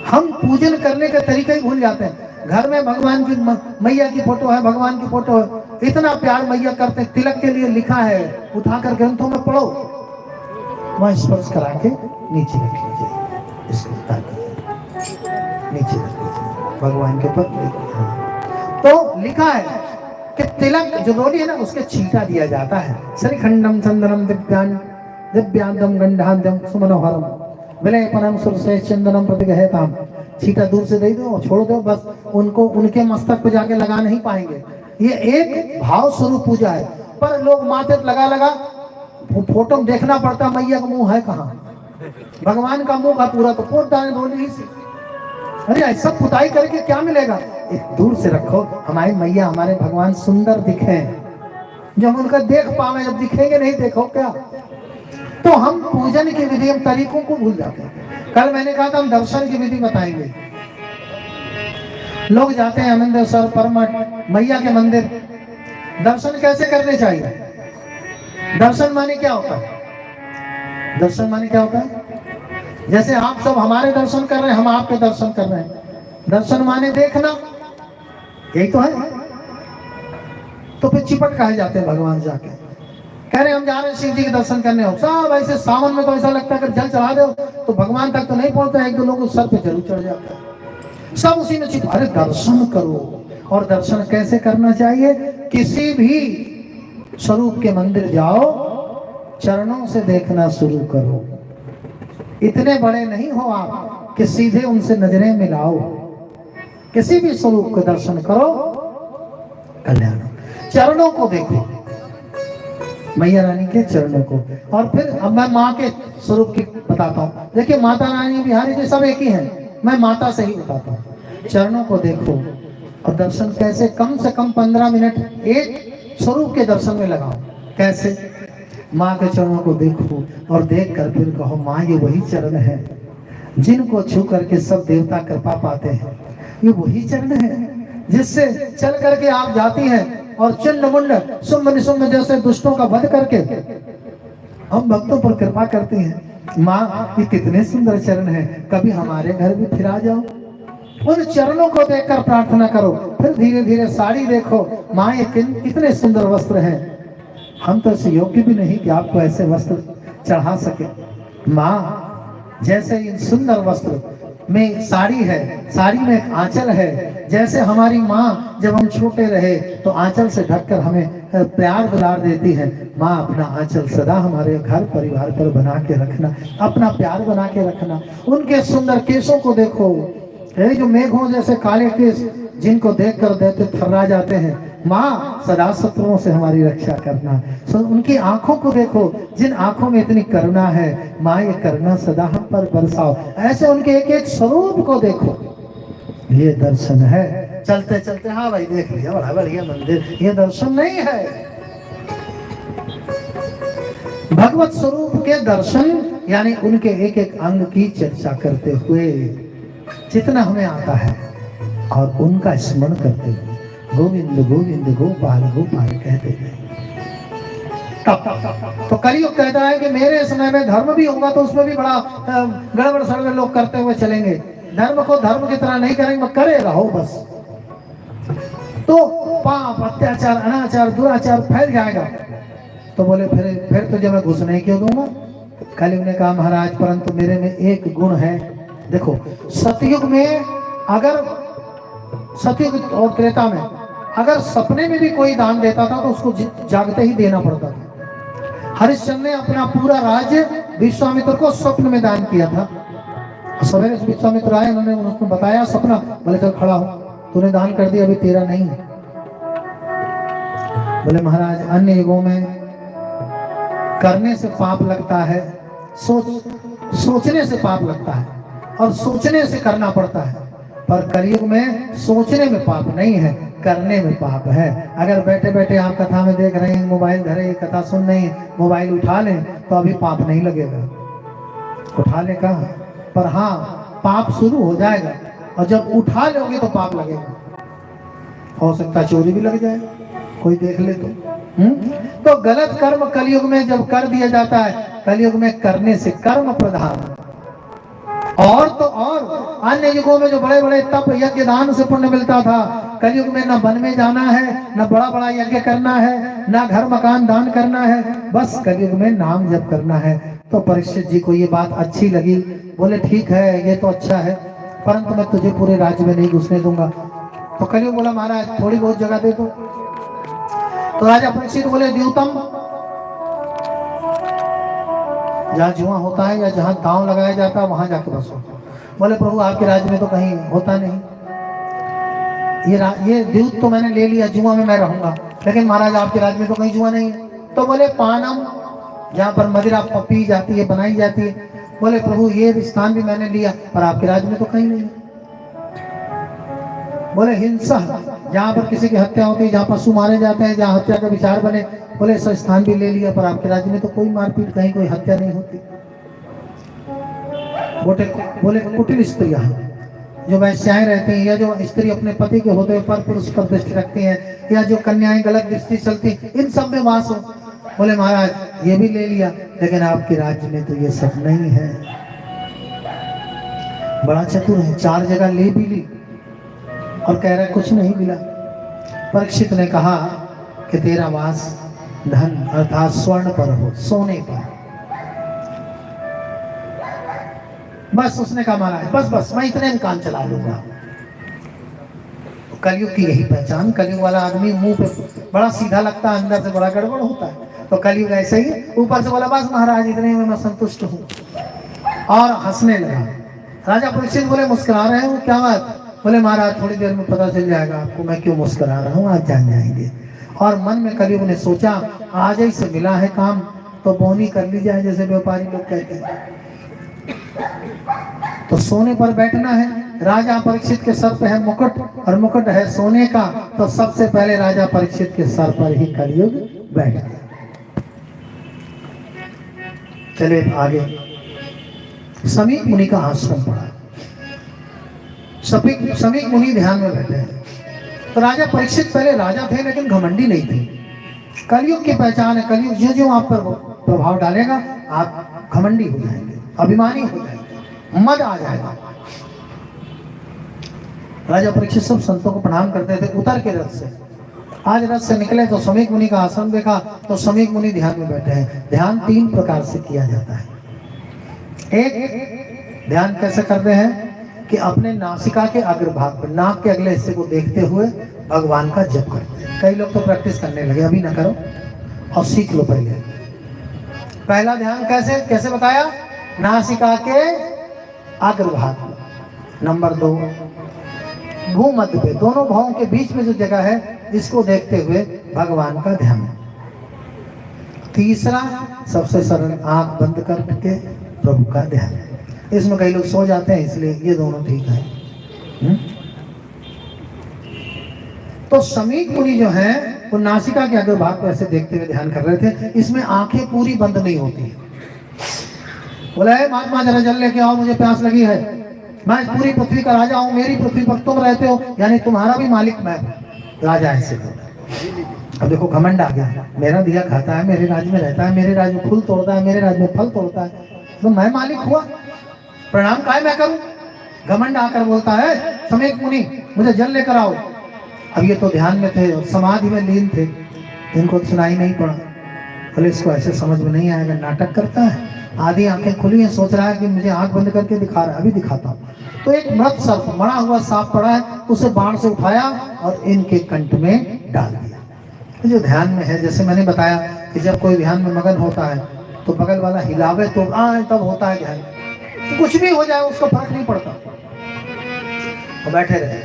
हम पूजन करने के तरीके ही भूल जाते हैं। घर में भगवान की मैया की फोटो है, भगवान की फोटो है, इतना प्यार मैया करते हैं, तिलक के लिए लिखा है, उठा कर ग्रंथों में पढ़ो, वहां स्पर्श करा के नीचे रख लीजिए, इसको उतार दीजिए, नीचे रख लीजिए, भगवान के पर। तो लिखा है कि तिलक जो रोली है ना, उसके छींटा दिया जाता है। श्रीखंडम चंदनम दिव्यांगम गंधांतम सुमनोहरम विलेपनम सुरसे चंदनम प्रतिगहताम। छींटा दूर से दे दो, छोड़ दो, बस उनको उनके मस्तक पे जाके लगा नहीं पाएंगे। ये एक भाव स्वरूप पूजा है। पर लोग माथे लगा लगा फोटो में देखना पड़ता, मैया का मुंह है कहाँ? भगवान का मुंह का पूरा तो पोत डाले रोली से। अरे ऐसा पुताई करके क्या मिलेगा? एक दूर से रखो, हमारी मैया हमारे भगवान सुंदर दिखे, जब उनका देख पावे, जब दिखेंगे नहीं देखो क्या? तो हम पूजन की विधि, हम तरीकों को भूल जाते हैं। कल मैंने कहा था हम दर्शन की विधि बताएंगे। लोग जाते हैं आनंदेश्वर, परमठ, मैया के मंदिर, दर्शन कैसे करने चाहिए? दर्शन माने क्या होता है? दर्शन माने क्या होता है? जैसे आप सब हमारे दर्शन कर रहे हैं, हम आपके दर्शन कर रहे हैं। दर्शन माने देखना, यही तो है। तो फिर चिपट कहे जाते हैं भगवान जाके, कह रहे हम जा रहे हैं शिव जी के दर्शन करने। हो सब ऐसे सावन में तो ऐसा लगता है कि जल चढ़ा दो तो भगवान तक तो नहीं पहुंचता, एक दो लोगों सर पे जरूर चढ़ जाता है, सब उसी में चिपा। अरे दर्शन करो। और दर्शन कैसे करना चाहिए? किसी भी स्वरूप के मंदिर जाओ, चरणों से देखना शुरू करो। इतने बड़े नहीं हो आप कि सीधे उनसे नजरें मिलाओ। किसी भी स्वरूप का दर्शन करो, कल्याण। चरणों को देखो, मैया रानी के चरणों को। और फिर अब मैं माँ के स्वरूप की बताता हूँ। देखिए माता रानी बिहारी जी सब एक ही हैं, मैं माता से ही बताता हूँ। चरणों को देखो और दर्शन कैसे? कम से कम 15 मिनट एक स्वरूप के दर्शन में लगाओ। कैसे? माँ के चरणों को देखो और देख कर फिर कहो माँ ये वही चरण है जिनको छू करके सब देवता कृपा पाते हैं। ये वही चरण है जिससे चल करके आप जाती हैं और चिन्ह मुंड शुम्भ निशुम्भ जैसे दुष्टों का वध करके हम भक्तों पर कृपा करती हैं। माँ ये कितने सुंदर चरण हैं, कभी हमारे घर भी फिर आ जाओ। उन चरणों को देखकर प्रार्थना करो। फिर धीरे धीरे साड़ी देखो, माँ ये कितने सुंदर वस्त्र हैं, हम तो ऐसे योग्य भी नहीं कि आपको ऐसे वस्त्र चढ़ा सके। माँ जैसे इन सुंदर वस्त्र में साड़ी है, साड़ी में एक आंचल है, जैसे हमारी माँ जब हम छोटे रहे तो आंचल से ढककर हमें प्यार दुलार देती है। माँ अपना आंचल सदा हमारे घर परिवार पर बना के रखना, अपना प्यार बना के रखना। उनके सुंदर केशों को देखो, ये जो मेघों जैसे काले केस जिनको देखकर देते थर्रा जाते हैं। माँ सदा शत्रुओं से हमारी रक्षा करना। उनकी आंखों को देखो, जिन आंखों में इतनी करुणा है, माँ ये करुणा सदा हम पर बरसाओ। ऐसे उनके एक एक स्वरूप को देखो, ये दर्शन है। चलते चलते हाँ भाई देख लिया बड़ा बढ़िया मंदिर, ये दर्शन नहीं है। भगवत स्वरूप के दर्शन यानी उनके एक एक अंग की चर्चा करते हुए जितना हमें आता है और उनका स्मरण करते हुए गोविंद गोविंद गोपाल गोपाल कहते गए। तो कलयुग कहता है कि मेरे समय में धर्म भी होगा तो उसमें भी बड़ा गड़बड़ सड़बड़ लोग करते हुए चलेंगे। धर्म को धर्म की तरह नहीं करेंगे, करे रहो बस। तो पाप अत्याचार अनाचार दुराचार फैल जाएगा। तो बोले फिर तुझे मैं घुस नहीं क्यों दूंगा? कलयुग ने कहा महाराज परंतु मेरे में एक गुण है। देखो सतयुग में अगर सतयुग और त्रेता में अगर सपने में भी कोई दान देता था तो उसको जागते ही देना पड़ता था। हरिश्चंद्र ने अपना पूरा राज्य विश्वामित्र को स्वप्न में दान किया था। सवेरे विश्वामित्र आए, उन्होंने उसको बताया सपना, बोले चल खड़ा हो, तूने दान कर दिया, अभी तेरा नहीं है। बोले महाराज अन्य युगों में करने से पाप लगता है, सोचने से पाप लगता है और सोचने से करना पड़ता है, पर कलयुग में सोचने में पाप नहीं है, करने में पाप है। अगर बैठे बैठे आप कथा में देख रहे हैं, मोबाइल धरे कथा सुन रहे हैं, मोबाइल उठा लें तो अभी पाप नहीं लगेगा, उठा ले कहा, पर हाँ पाप शुरू हो जाएगा और जब उठा लोगे तो पाप लगेगा। हो सकता चोरी भी लग जाए, कोई देख ले तो गलत कर्म कलयुग में जब कर दिया जाता है, कलयुग में करने से कर्म प्रधान। और तो और अन्य युगों में जो बड़े बड़े तप यज्ञ दान से पुण्य मिलता था, कलयुग में न वन में जाना है, न बड़ा बड़ा यज्ञ करना है, न घर मकान दान करना है, बस कलयुग में नाम जप करना है। तो परीक्षित जी को ये बात अच्छी लगी, बोले ठीक है ये तो अच्छा है, परंतु मैं तुझे पूरे राज्य में नहीं घुसने दूंगा। तो कलयुग बोला महाराज थोड़ी बहुत जगह दे दो। तो राजा परीक्षित बोले द्यूतम, जहाँ जुआ होता है या जहाँ दांव लगाया जाता है वहां जाके बसो। बोले प्रभु आपके राज्य में तो कहीं होता नहीं, ये द्यूत तो मैंने ले लिया, जुआ में मैं रहूंगा, लेकिन महाराज आपके राज्य में तो कहीं जुआ नहीं है। तो बोले पानम, जहाँ पर मदिरा पी जाती है, बनाई जाती है। बोले प्रभु ये स्थान भी मैंने लिया, पर आपके राज्य में तो कहीं नहीं है। बोले हिंसा, जहाँ पर किसी की हत्या होती है, जहाँ पशु मारे जाते हैं, जहाँ हत्या का विचार बने, बोले ऐसा स्थान भी ले लिया, पर आपके राज्य में तो कोई मारपीट, कहीं कोई हत्या नहीं होती। बोले कुटिल स्त्रियां, जो वैश्याएं रहती हैं, या जो स्त्री अपने पति के होते पर पुरुष पर दृष्टि रखती हैं, या जो कन्याएं गलत दृष्टि चलती, इन सब में वास हो। बोले महाराज ये भी ले लिया, लेकिन आपके राज्य में तो ये सब नहीं है। बड़ा चतुर है, 4 जगह ले भी ली और कह रहा कुछ नहीं मिला। परीक्षित ने कहा कि तेरा वास धन अर्थात स्वर्ण पर हो, सोने पर। बस उसने कहा महाराज बस मैं इतने में काम चला लूंगा। कलयुग की यही पहचान, कलयुग वाला आदमी मुंह पे बड़ा सीधा लगता है, अंदर से बड़ा गड़बड़ होता है। तो कलयुग ऐसे ही, ऊपर से बोला बस महाराज इतने में मैं संतुष्ट हूँ, और हंसने लगा। राजा परीक्षित बोले मुस्कुरा रहे हो क्या बात? बोले महाराज थोड़ी देर में पता चल जाएगा आपको मैं क्यों मुस्कुरा रहा हूँ, आज जान जाएंगे। और मन में कलयुग ने सोचा आज ही से मिला है काम तो बोनी कर ली जाए, जैसे व्यापारी लोग कहते हैं। तो सोने पर बैठना है। राजा परीक्षित के सर पे है मुकुट, और मुकुट है सोने का, तो सबसे पहले राजा परीक्षित के सर पर ही कलयुग बैठ गया। चले आगे, समीक मुनि का आश्रम पड़ा। समीक मुनि ध्यान में बैठे हैं। तो राजा परीक्षित पहले राजा थे लेकिन घमंडी नहीं थे। कलयुग की पहचान है, कलयुग जो जो आप पर प्रभाव डालेगा आप घमंडी हो जाएंगे, अभिमानी हो जाएंगे, मद आ जाएगा। राजा परीक्षित सब संतों को प्रणाम करते थे, उतर के रथ से। आज रथ से निकले तो समीक मुनि का आश्रम देखा, तो समीक मुनि ध्यान में बैठे हैं। ध्यान 3 प्रकार से किया जाता है। एक ध्यान कैसे करते हैं कि अपने नासिका के अग्रभाग पर, नाक के अगले हिस्से को देखते हुए भगवान का जप करते हैं। कई लोग तो प्रैक्टिस करने लगे, अभी ना करो और सीख लो पहले। पहला ध्यान कैसे बताया? नासिका के अग्रभाग पर। नंबर 2 भूमध्य पे, दोनों भावों के बीच में जो जगह है इसको देखते हुए भगवान का ध्यान। तीसरा सबसे सरल, आंख बंद करके प्रभु का ध्यान। इसमें कई लोग सो जाते हैं, इसलिए ये दोनों ठीक है। तो समीक मुनि जो है वो नासिका के अग्रभाग पर ऐसे देखते हुए ध्यान कर रहे थे। इसमें आंखें पूरी बंद नहीं होती। बोला है महात्मा जरा जल लेके आओ, मुझे प्यास लगी है, मैं पूरी पृथ्वी का राजा हूँ, मेरी पृथ्वी पर तुम रहते हो, यानी तुम्हारा भी मालिक मैं, राजा ऐसे। अब देखो घमंड आ गया, मेरा दिया खाता है, मेरे राज्य में रहता है, मेरे राज्य में फूल तोड़ता है, मेरे राज्य में फल तोड़ता है, तो मैं मालिक हुआ, प्रणाम काहे मैं करूं? घमंड आकर बोलता है समीक मुनि मुझे जल लेकर आओ। अब ये तो ध्यान में थे, समाधि में लीन थे, इनको सुनाई नहीं पड़ा। बोले इसको ऐसे समझ में नहीं आएगा, नाटक करता है। आधी आंखें खुली हैं, सोच रहा है कि मुझे आंख बंद करके दिखा रहा है, अभी दिखाता हूँ। तो एक मृत सर्प, मरा हुआ सांप पड़ा है, उसे बाण से उठाया और इनके कंठ में डाल दिया। जो ध्यान में है, जैसे मैंने बताया कि जब कोई ध्यान में मगन होता है तो बगल वाला हिलावे तो तब होता है ध्यान। तो कुछ भी हो जाए उसको फर्क नहीं पड़ता, तो बैठे रहे।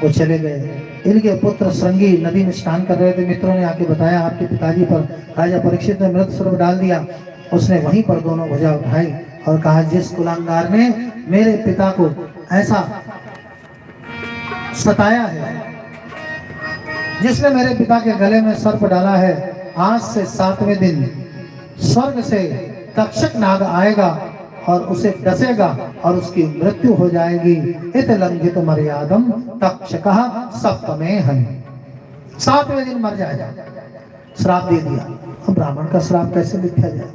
वो चले गए। इनके पुत्र श्रृंगी नदी में स्नान कर रहे थे। मित्रों ने आके बताया आपके पिताजी पर राजा परीक्षित ने मृत स्वरूप डाल दिया। उसने वहीं पर दोनों भुजा उठाई और कहा, जिस कुलांगार ने मेरे पिता को ऐसा सताया है, जिसने मेरे पिता के गले में सर्प डाला है, आज से 7वें दिन स्वर्ग से तक्षक नाग आएगा और उसे डसेगा और उसकी मृत्यु हो जाएगी। इत लंघित मर्यादम तक्षकः सप्तमे हनि। 7वें दिन मर जाएगा। श्राप दे दिया। अब ब्राह्मण का श्राप कैसे मिथ्या जाए?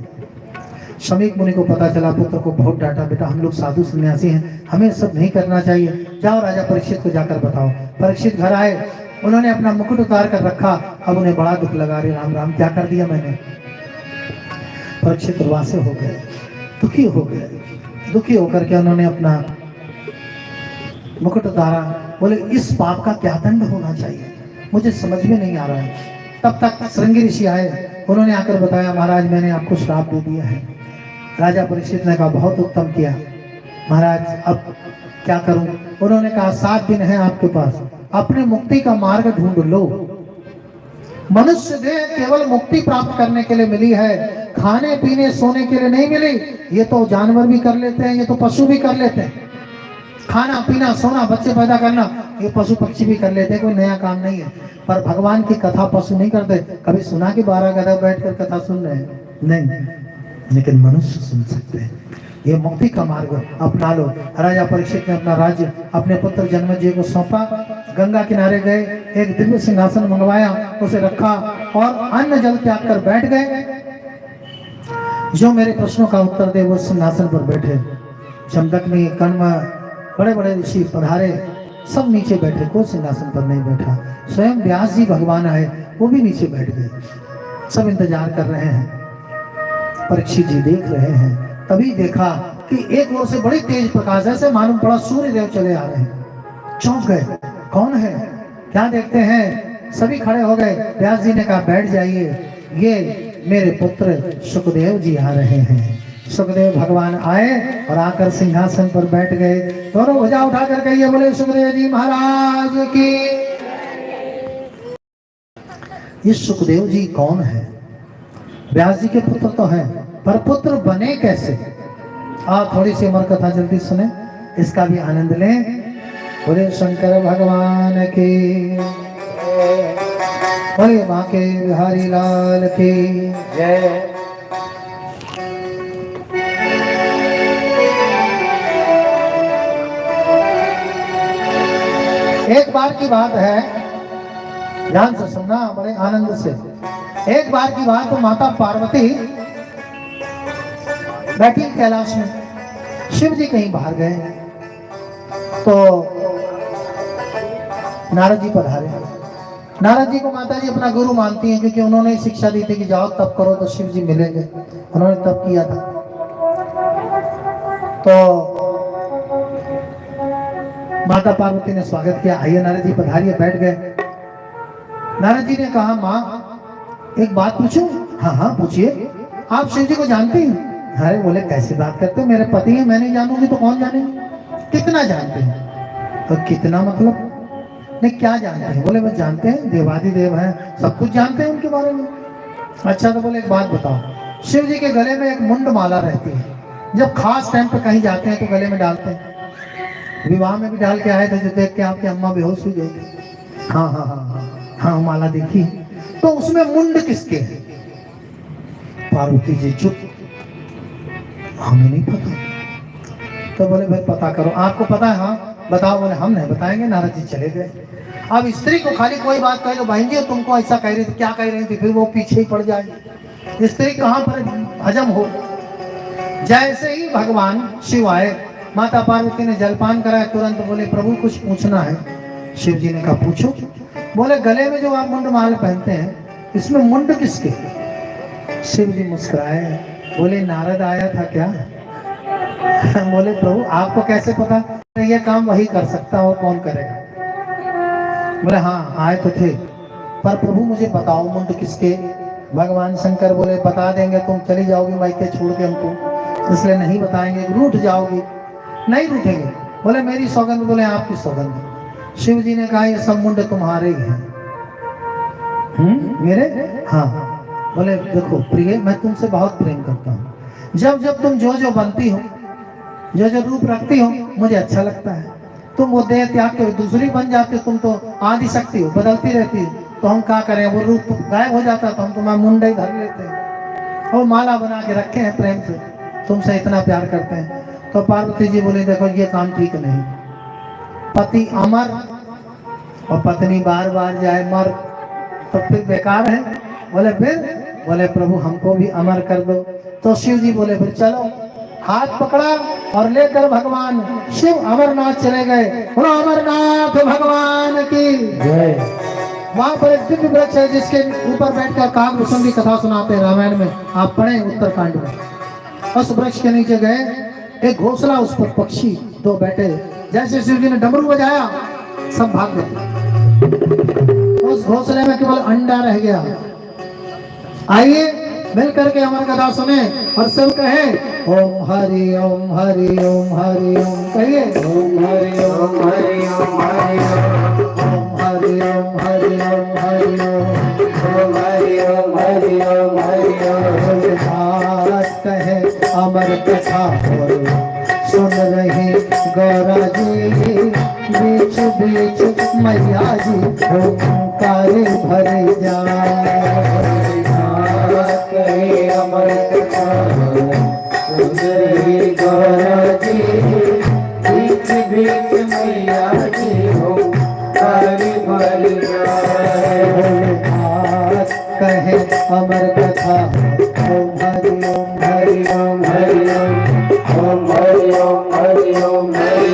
शमीक मुनि को पता चला, पुत्र को बहुत डांटा, बेटा हम लोग साधु सन्यासी हैं, हमें सब नहीं करना चाहिए, जाओ राजा परीक्षित को जाकर बताओ। परीक्षित घर आए, उन्होंने अपना मुकुट उतार कर रखा। अब उन्हें बड़ा दुख लगा, रे राम राम क्या कर दिया मैंने। परीक्षित उर्वासे हो गए, दुखी हो गए। दुखी होकर के उन्होंने अपना मुकुट उतारा। बोले, इस पाप का क्या दंड होना चाहिए, मुझे समझ में नहीं आ रहा है। तब तक श्रृंगी ऋषि आए, उन्होंने आकर बताया, महाराज मैंने आपको श्राप दे दिया है। राजा परीक्षित ने कहा, बहुत उत्तम किया महाराज, अब क्या करूं? उन्होंने कहा, 7 दिन है आपके पास, अपने मुक्ति का मार्ग ढूंढ लो। मनुष्य देह केवल मुक्ति प्राप्त करने के लिए मिली है, खाने पीने सोने के लिए नहीं मिली। ये तो जानवर भी कर लेते हैं, ये तो पशु भी कर लेते हैं। खाना पीना सोना बच्चे पैदा करना ये पशु पक्षी भी कर लेते हैं, कोई नया काम नहीं है। पर भगवान की कथा पशु नहीं करते। कभी सुना कि 12 गधा बैठकर कथा सुन रहे हैं? नहीं, लेकिन मनुष्य सुन सकते हैं। ये मुक्ति का मार्ग अपना लो। राजा परीक्षित ने अपना राज्य अपने पुत्र जन्मेजय को सौंपा। गंगा किनारे गए, एक दिव्य सिंहासन मंगवाया, उसे रखा और अन्न जल त्याग कर बैठ गए। जो मेरे प्रश्नों का उत्तर दे वो सिंहासन पर बैठे। चमदग्नि कर्म बड़े बड़े ऋषि पधारे, सब नीचे बैठे, कोई सिंहासन पर नहीं बैठा। स्वयं व्यास जी भगवान आए, वो भी नीचे बैठ गए। सब इंतजार कर रहे हैं। परीक्षित जी देख रहे हैं। तभी देखा कि एक ओर से बड़ी तेज प्रकाश, ऐसे मालूम पड़ा सूर्य देव चले आ रहे हैं। चौंक गए, कौन है क्या देखते हैं? सभी खड़े हो गए। व्यास जी ने कहा, बैठ जाइए, ये मेरे पुत्र सुखदेव जी आ रहे हैं। सुखदेव भगवान आए और आकर सिंहासन पर बैठ गए। दोनों भुजा उठाकर कहिए, बोले सुखदेव जी महाराज की। ये सुखदेव जी कौन है? व्यास जी के पुत्र तो हैं, पर पुत्र बने कैसे? आप थोड़ी सी अमर कथा जल्दी सुने, इसका भी आनंद लें। बोले शंकर भगवान की, बोले बांके बिहारी लाल की जय। एक बार की बात है, ध्यान से सुनना बड़े आनंद से। एक बार की बात, तो माता पार्वती बैठी कैलाश में, शिव जी कहीं बाहर गए तो नारद जी पधारे। नारद जी को माता जी अपना गुरु मानती हैं, क्योंकि उन्होंने शिक्षा दी थी कि जाओ तप करो तो शिव जी मिलेंगे। उन्होंने तप किया था। तो माता पार्वती ने स्वागत किया, आइए नारद जी पधारिए, बैठ गए। नारद जी ने कहा, माँ एक बात पूछूं? हाँ हाँ पूछिए। आप शिव जी को जानते हैं? अरे बोले, कैसी बात करते हो, मेरे पति हैं, मैं नहीं जानूंगी तो कौन जानेंगे? कितना जानते हैं? तो कितना मतलब? नहीं क्या जानते हैं? बोले मैं जानते हैं, देवादिदेव हैं, सब कुछ जानते हैं उनके बारे में। अच्छा तो बोले एक बात बताओ, शिव जी के गले में एक मुंड माला रहती है, जब खास टाइम पे कहीं जाते हैं तो गले में डालते हैं। विवाह में भी डाल के आए थे, जो देख के आपकी अम्मा बेहोश हुई गई। हाँ हाँ हाँ हाँ हाँ माला देखी। तो उसमें मुंड किसके है? पार्वती जी चुप, हमें नहीं पता। तो बोले भाई पता करो, आपको पता है? हाँ बताओ। बोले हम नहीं बताएंगे। नारद जी चले गए। अब स्त्री को खाली कोई बात कहे तो बहन जी तुमको ऐसा कह रही थी, क्या कह रही थी, फिर वो पीछे ही पड़ जाए। स्त्री कहाँ पर हजम हो। जैसे ही भगवान शिव आए, माता पार्वती ने जलपान कराया, तुरंत बोले प्रभु कुछ पूछना है। शिव जी ने कहा पूछो। बोले गले में जो आप मुंड माला पहनते हैं, इसमें मुंड किसके? शिव जी मुस्कुराए, बोले नारद आया था क्या? बोले प्रभु आपको कैसे पता? ये काम वही कर सकता और कौन करेगा? बोले हाँ आए तो थे, पर प्रभु मुझे बताओ मुंड किसके? भगवान शंकर बोले बता देंगे, तुम चली जाओगी मायके छोड़ के हमको, इसलिए नहीं बताएंगे, रूठ जाओगी। नहीं रूठेंगे। बोले मेरी सौगंध। बोले आपकी सौगंध। शिव जी ने कहा ये सब मुंड तुम्हारे ही हैं। मेरे? हाँ। बोले देखो प्रिय, मैं तुमसे बहुत प्रेम करता हूँ। जब जब तुम जो जो बनती हो, जो जो रूप रखती हो, मुझे अच्छा लगता है। तुम वो देह त्याग के दूसरी बन जाते हो, तुम तो आदि शक्ति हो, बदलती रहती है। तो हम क्या करें, वो रूप तो गायब हो जाता तो हम तुम्हारा मुंडा ही धर लेते हैं और माला बना के रखे हैं प्रेम से, तुमसे इतना प्यार करते हैं। तो पार्वती जी बोले देखो ये काम ठीक नहीं, पति अमर और पत्नी बार बार जाए मर तो फिर बेकार है। बोले फिर? बोले प्रभु हमको भी अमर कर दो। तो शिव जी बोले फिर चलो, हाथ पकड़ा और लेकर भगवान शिव अमरनाथ चले गए। बोलो अमरनाथ भगवान की जय। वहां पर एक दिव्य वृक्ष है जिसके ऊपर बैठकर कागभूषण की कथा सुनाते हैं रामायण में, आप पढ़े उत्तरकांड में। उस वृक्ष के नीचे गए, एक घोंसला, उस पर पक्षी दो बैठे। जैसे शिव जी ने डमरू बजाया सब भाग गए। उस घोंसले में केवल अंडा रह गया। आइए मिल करके अमर कथा सुने और सब कहे ओम हरि ओम हरि ओम हरि ओम। कहिए ओम हरि ओम हरि ओम हरि ओम हरि ओम हरि ओम हरि ओम हरि ओम हरि ओम हरि कहे अमर कथा सुन रहे गौरा जी, बीच बीच मैया जी ओंकार भरे जा। कहे अमर कथा सुन रही गौरा जी, बीच बीच मैया जी हो कारी भर जाए। कहे अमर कथा ओम हरि ओम हरि ओम हरि ओम हरि ओम हरि ओम हरि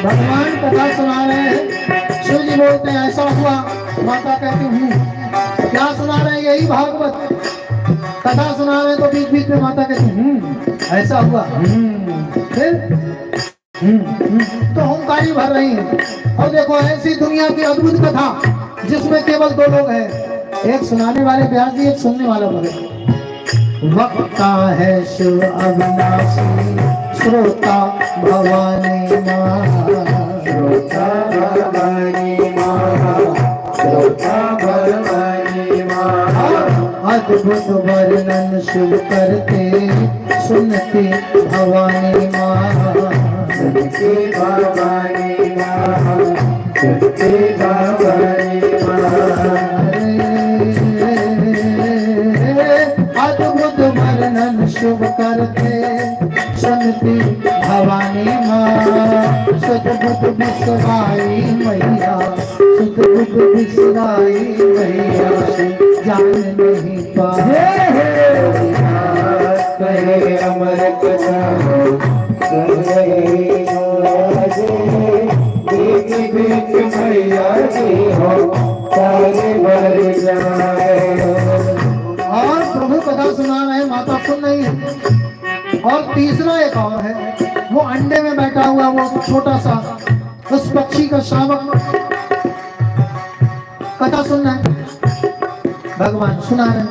भगवान कथा सुना रहे हैं। शिव जी बोलते हैं ऐसा हुआ, माता कहती हूँ क्या सुना रहे हैं, यही भागवत कथा सुना रहे हैं। तो बीच बीच में माता कहती ऐसा हुआ, फिर तो ओंकारी भर रही है। और देखो ऐसी दुनिया की अद्भुत कथा जिसमें केवल दो लोग हैं, एक सुनाने वाले व्यास जी, एक सुनने वाला भगत। वक्ता है शिव अविनाशी, श्रोता भवानी माँ, श्रोता भवानी माँ, श्रोता भवानी माँ। अद्भुत वर्णन शिव करते सुनती भवानी माँ, सुनती भवानी माँ, सुनती भवानी माँ। अद्भुत वर्णन शिव करते सुनती भवानी माँ, सतबुद्ध बिसराई मैया, सतबुद्ध बिसराई मैया, जान नहीं पाए। कहे अमर कथा सुन रही गौरा जी, बीच बीच मैया जी हो कारी भर जाए। और प्रभु कथा सुना रहे, माता सुन रही है। और तीसरा एक और है, वो अंडे में बैठा हुआ वो छोटा सा उस पक्षी का शावक कथा सुन रहा है। भगवान सुना रहे,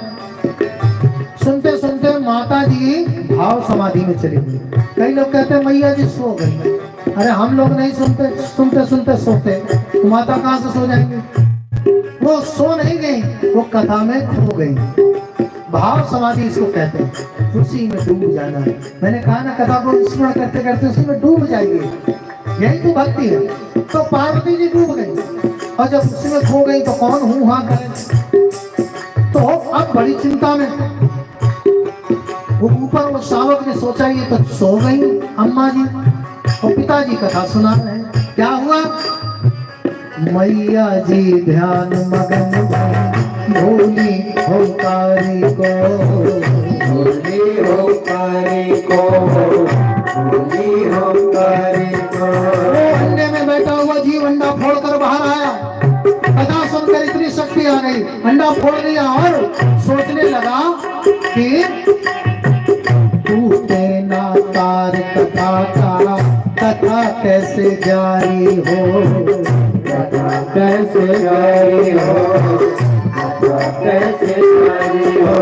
सुनते सुनते माता जी भाव समाधि में चली गई। कई लोग कहते हैं मैया जी सो गई। अरे हम लोग नहीं सुनते, सुनते सुनते सोते, तो माता कहाँ से सो जाएंगी। वो सो नहीं गई, वो कथा में खो गई। भाव समाधि इसको कहते हैं, उसी में डूब जाना है। मैंने कहा ना कथा को स्मरण करते करते उसी में डूब जाएगी, यही तो भक्ति है। तो पार्वती जी डूब गई और जब उसी में खो गई तो कौन हूँ हाँ करे। तो अब बड़ी चिंता में वो ऊपर वो शावक ने सोचा ये तो सो गई अम्मा जी, और पिताजी कथा सुना रहे हैं। क्या हुआ, मैया जी ध्यान मगन भोली होकारी को, भोली होकारी को, भोली होकारी को। अंडे में बैठा हुआ जीव अंडा फोड़कर बाहर आया। कथा सुनकर इतनी शक्ति आ गई, अंडा फोड़ दिया और सोचने लगा कि टूटे ना तार कथा का, कथा कैसे जारी हो, कथा कैसे जारी हो, कथा कैसे जारी हो।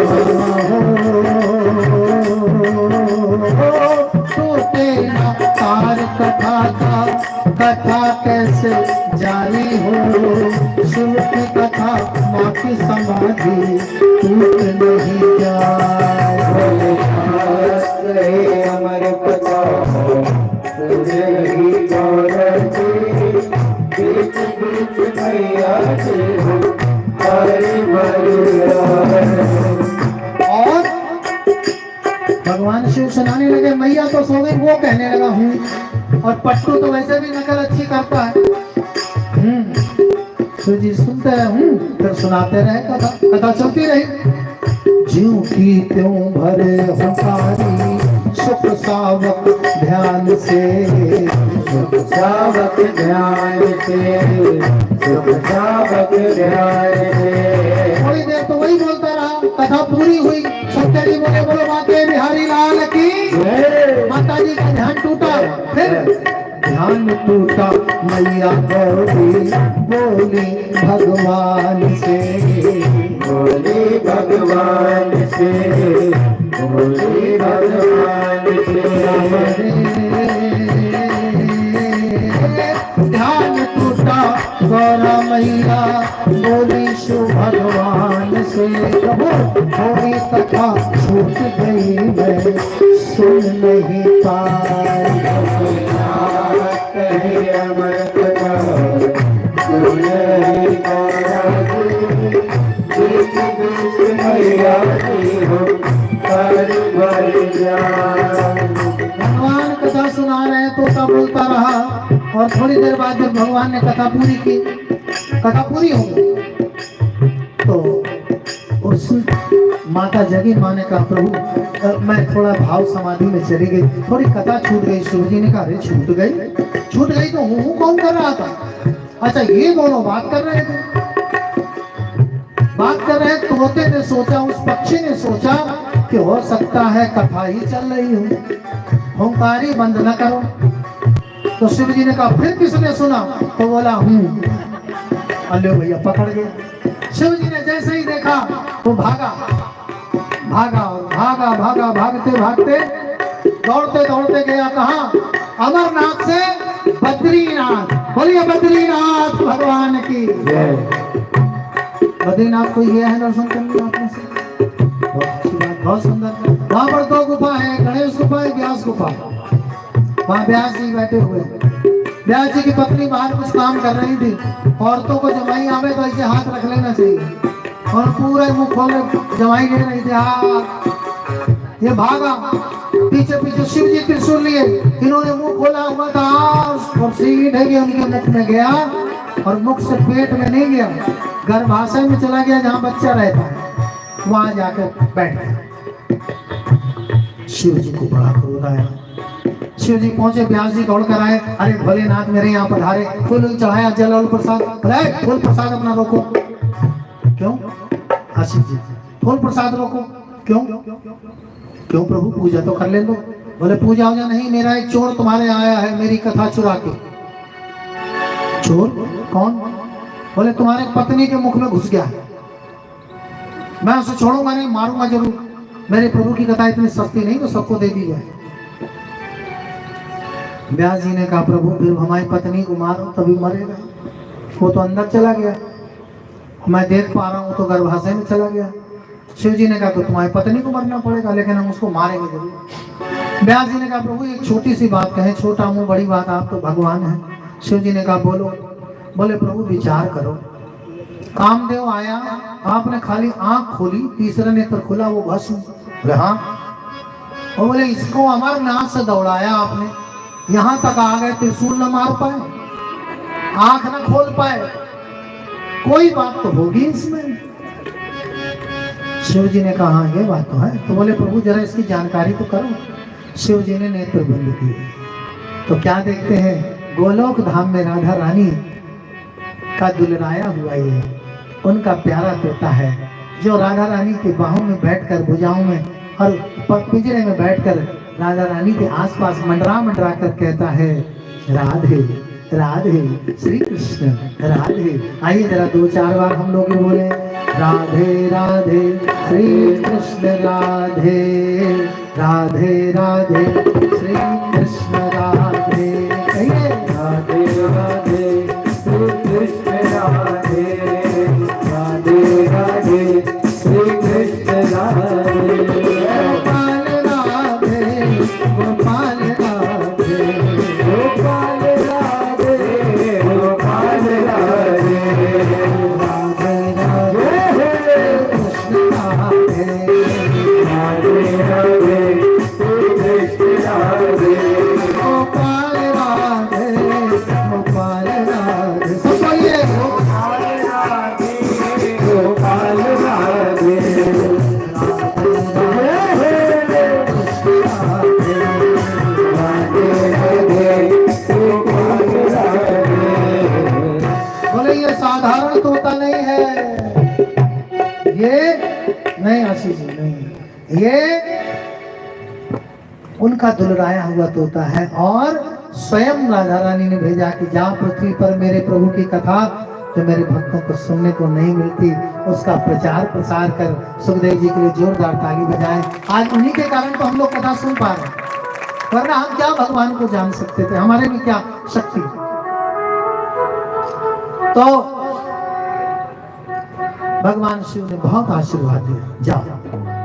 टूटे ना तार कथा का, कथा कैसे जारी हो। शिव की कथा माँ की समाधि टूट नहीं जाए। अमर कथा रही गौर जी, बीच बीच मैया जी हरि मैया। और भगवान शिव सुनाने लगे, मैया तो सो गई, वो कहने लगा हूँ। और पट्टू तो वैसे भी नकल अच्छी करता है। शिव जी सुनते रहे, फिर सुनाते रहे, कथा कथा चलती रही। ज्यों की त्यों भरे हमारी सुख सावक ध्यान से, सुख सावक ध्यान से, सुख सावक ध्यान से। थोड़ी देर तो वही बोलता रहा, कथा पूरी हुई। सत्या जी बोले बोलो माते बिहारी लाल की। माता जी का ध्यान टूटा, फिर ध्यान टूटा, मैया गौरी बोली भगवान से, बोली भगवान से, बोली भगवान से। ध्यान टूटा गौरा मैया बोली शिव भगवान से। प्रभु थोड़ी कथा छूट गई, मैं सुन नहीं पाई। अमर कथा सुन रही गौरा जी, बीच बीच मैया जी हो हरि मैया। भगवान कथा सुना रहे तो सब बोलता रहा। और थोड़ी देर बाद जब भगवान ने कथा पूरी की, कथा पूरी हो गई, तो उस माता जगी माँ ने कहा प्रभु मैं थोड़ा भाव समाधि में चली गई, थोड़ी कथा छूट गई। शिव जी ने कहा अरे छूट गई तो हूँ कौन कर रहा था? अच्छा ये दोनों बात कर रहे थे, बात कर रहे। तोते ने सोचा, उस पक्षी ने सोचा कि हो सकता है कथा ही चल रही हो, हुंकारी बंद न करो। तो शिव जी ने कहा फिर किसने सुना? तो बोला हूँ। अल्ले भैया पकड़ गया। शिव जी ने जैसे ही देखा वो भागा भागा भागा भागा, भागते भागते दौड़ते दौड़ते गया कहाँ? अमरनाथ से बद्रीनाथ। बोलिए बद्रीनाथ भगवान की। बद्रीनाथ को ये है दर्शन करने आपने से, बहुत अच्छी बात, बहुत सुंदर। वहां पर दो गुफा है, गणेश गुफा है, व्यास गुफा। वहाँ व्यास जी बैठे हुए। व्यास जी की पत्नी बाहर कुछ काम कर रही थी। औरतों को जमाई आवे तो ऐसे हाथ रख लेना चाहिए, और पूरे मुंह खोल जमाई ले रही थी। हाँ ये भागा पीछे पीछे, शिव जी त्रिशूल लिए, इन्होंने मुंह खोला हुआ था और सीधे उनके मुख में गया, और मुख से पेट में नहीं गया, गर्भाशय में चला गया जहाँ बच्चा रहता है, वहां जाकर बैठ गया। शिव जी को बड़ा क्रोध आया। शिव जी पहुंचे, व्यास जी दौड़ कर आए। अरे भोलेनाथ मेरे यहाँ पधारे, फूल चढ़ाया, जल और प्रसाद। फूल प्रसाद अपना रोको। क्यों? शिव जी फूल प्रसाद रोको। क्यों? क्यों प्रभु पूजा तो कर ले लो। बोले पूजा वूजा नहीं, मेरा एक चोर तुम्हारे आया है मेरी कथा चुरा के। चोर कौन? बोले तुम्हारे पत्नी के मुख में घुस गया है, मैं उसे छोड़ूंगा नहीं, मारूंगा जरूर। मेरे प्रभु की कथा इतनी सस्ती नहीं तो सबको दे दी जाए। व्यास जी ने कहा प्रभु फिर हमारी पत्नी को मारो तभी मरेगा, वो तो अंदर चला गया, मैं देख पा रहा हूँ तो गर्भाशय में चला गया। शिव जी ने कहा तो तुम्हारी पत्नी को मरना पड़ेगा, लेकिन हम उसको मारेंगे जरूर। व्यास जी ने कहा प्रभु एक छोटी सी बात कहे, छोटा मुंह बड़ी बात, आप तो भगवान हैं। शिव जी ने कहा बोलो। बोले प्रभु विचार करो, कामदेव आया, आपने खाली आंख खोली, तीसरा नेत्र खुला, वो भस्म। बोले हाँ। और बोले इसको अमरनाथ से दौड़ाया आपने, यहाँ तक आ गए, त्रिशूल न मार पाए, आंख न खोल पाए, कोई बात तो होगी इसमें। शिव जी ने कहा हाँ ये बात तो है। तो बोले प्रभु जरा इसकी जानकारी तो करो। शिव जी ने नेत्र बंद किए तो क्या देखते हैं, गोलोक धाम में राधा रानी का दुलराया हुआ ये उनका प्यारा तोता है जो राधा रानी की बाहों में बैठकर, भुजाओं में और पिंजरे में बैठकर राधा रानी के आसपास मंडरा मंडरा कर कहता है, राधे राधे श्री कृष्ण राधे। आइए जरा 2-4 बार हम लोग बोले, राधे राधे श्री कृष्ण राधे, राधे राधे श्री कृष्ण राधे। कहिए, राधे राधे श्री कृष्ण राधे, राधे राधे श्री कृष्ण राधे। गोपाल राधे गोपाल राधे, गोपाल राधे गोपाल राधे, राधे राधे कृष्ण राधे, राधे राधे श्री कृष्ण राधे। गोपाल राधे गोपाल राधे। सब कहिए, गोपाल राधे गोपाल राधे, बोले ये साधारण तोता नहीं है, ये नहीं आशीष जी नहीं, ये उनका दुलराया हुआ तोता है। और स्वयं राधा रानी ने भेजा कि जहाँ पृथ्वी पर मेरे प्रभु की कथा जो मेरे भक्तों को सुनने को नहीं मिलती, उसका प्रचार प्रसार कर सुखदेव जी के लिए जोरदार ताली बजाएं। आज उन्हीं के कारण तो हम लोग कथा सुन पा रहे हैं, वरना हम क्या भगवान को जान सकते थे, हमारे में क्या शक्ति। तो भगवान शिव ने बहुत आशीर्वाद दिया, जाओ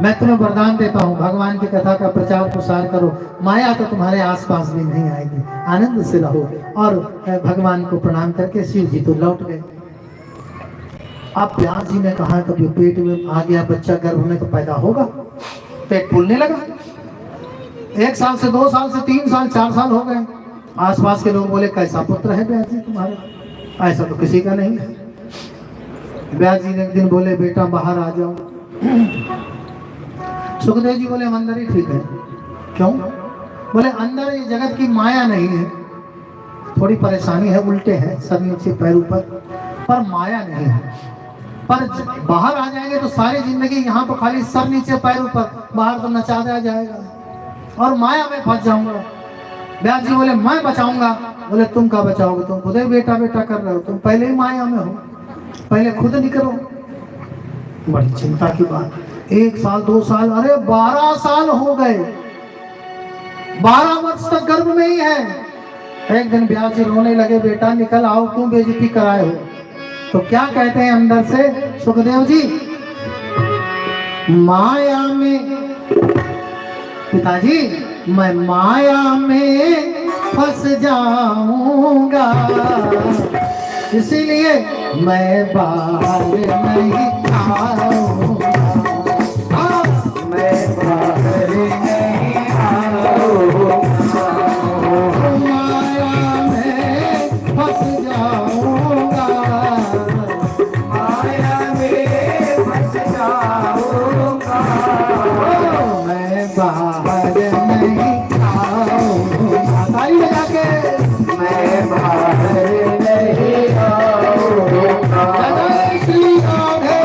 मैं तुम्हें वरदान देता हूँ, भगवान की कथा का प्रचार प्रसार करो, माया तो तुम्हारे आसपास भी नहीं आएगी, आनंद से रहो। और भगवान को प्रणाम करके शिव जी तो लौट गए। अब व्यास जी ने कहा कभी पेट में आ गया बच्चा, गर्भ में तो पैदा होगा, पेट फूलने लगा। 1 साल से 2 साल से 3 साल 4 साल हो गए। आसपास के लोग बोले, कैसा पुत्र है व्यास जी तुम्हारा, ऐसा तो किसी का नहीं है। व्यास जी ने एक दिन बोले, बेटा बाहर आ जाओ। सुखदेव जी बोले, हम अंदर ही ठीक है। क्यों? बोले, अंदर ये जगत की माया नहीं है, थोड़ी परेशानी है, उल्टे है, सर नीचे पैर ऊपर, पर माया नहीं है। पर बाहर आ जाएंगे तो सारी जिंदगी यहाँ तो खाली सर नीचे पैर ऊपर, बाहर तो नचा दिया जाएगा और माया में फंस जाऊंगा। व्यास जी बोले, मैं बचाऊंगा। बोले, तुम क्या बचाओगे, तुम खुद ही बेटा बेटा कर रहे हो, तुम पहले ही माया में हो, पहले खुद निकलो। बड़ी चिंता की बात। 1 साल 2 साल, अरे 12 साल हो गए, 12 वर्ष तक गर्भ में ही है। एक दिन व्यास जी रोने लगे, बेटा निकल आओ, क्यों बेइज्जती कराए हो। तो क्या कहते हैं अंदर से सुखदेव जी, माया में पिताजी, मैं माया में फंस जाऊंगा, इसीलिए मैं बाहर नहीं आऊंगा। मैं बाहर नहीं आऊंगा, माया में फंस जाऊंगा, माया में फंस जाऊंगा, मैं बाहर नहीं आऊंगा। ताली बजा के, मैं बाहर नहीं आऊंगा। जय श्री राधे।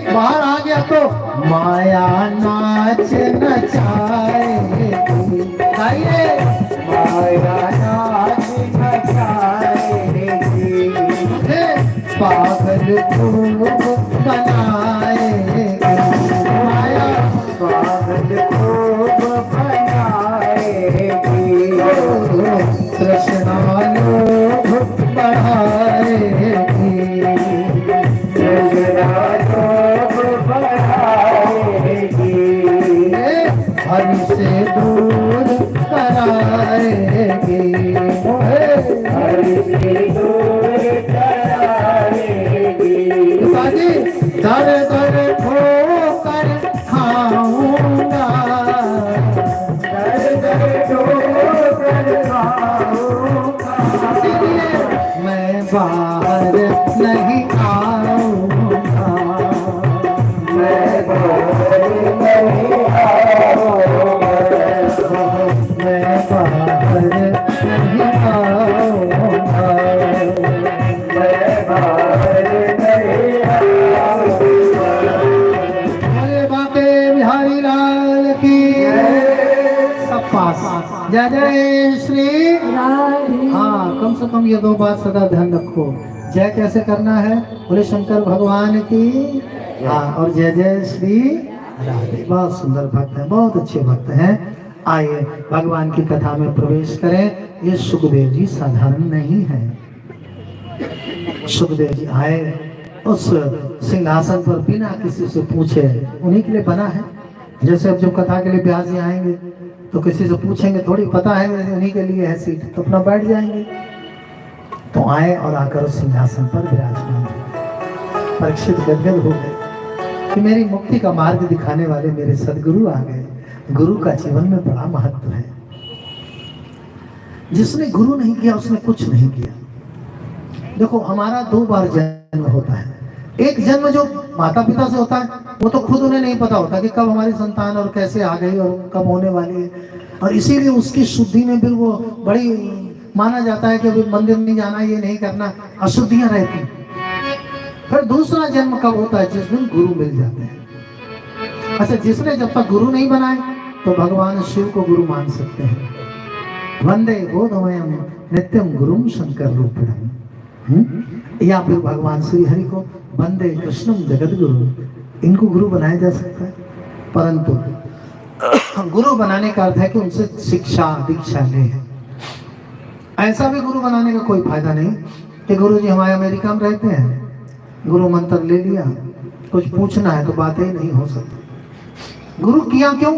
बाहर आ गया तो माया नाच नचाएगी, गाइए, माया नाच नचाएगी, पागल खूब बनाएगी, माया पागल खूब बनाएगी, तृष्णा लोभ बढ़ाएगी, तृष्णा जय जय श्री राधे। हाँ, कम से कम ये 2 बात सदा ध्यान रखो। जय कैसे करना है? बोले शंकर भगवान की। हाँ, और जय जय श्री राधे। बहुत सुंदर भक्त हैं, बहुत अच्छे भक्त हैं। आइए भगवान की कथा में प्रवेश करें। ये सुखदेव जी साधारण नहीं है। सुखदेव जी आए उस सिंहासन पर बिना किसी से पूछे, उन्हीं के लिए बना है। जैसे अब जब कथा के लिए व्यास जी आएंगे तो किसी से पूछेंगे थोड़ी, पता है उन्हीं के लिए है सीट, तो अपना बैठ जाएंगे। तो आए और आकर उस सिंहासन पर विराजमान हुए। परीक्षित गदगद हो गए कि मेरी मुक्ति का मार्ग दिखाने वाले मेरे सदगुरु आ गए। गुरु का जीवन में बड़ा महत्व है। जिसने गुरु नहीं किया उसने कुछ नहीं किया। देखो, हमारा 2 बार जन्म होता है। एक जन्म जो माता पिता से होता है, वो तो खुद उन्हें नहीं पता होता कि कब हमारी संतान और कैसे आ गई और कब होने वाली है, और इसीलिए उसकी शुद्धि में भी वो बड़ी माना जाता है कि अभी मंदिर नहीं जाना, ये नहीं करना, अशुद्धियां रहती। फिर दूसरा जन्म कब होता है? जिस दिन गुरु मिल जाते हैं। अच्छा, जिसने जब तक गुरु नहीं बनाए तो भगवान शिव को गुरु मान सकते हैं। वंदे बोधमयम नित्यम गुरुम शंकर रूपिणम। या फिर भगवान श्री हरि को वंदे कृष्णम जगत गुरु, इनको गुरु बनाया जा सकता है। परंतु गुरु बनाने का अर्थ है कि उनसे शिक्षा दीक्षा ले। ऐसा भी गुरु बनाने का कोई फायदा नहीं कि गुरु जी हमारे अमेरिका में रहते हैं, गुरु मंत्र ले लिया, कुछ पूछना है तो बातें ही नहीं हो सकती। गुरु किया क्यों?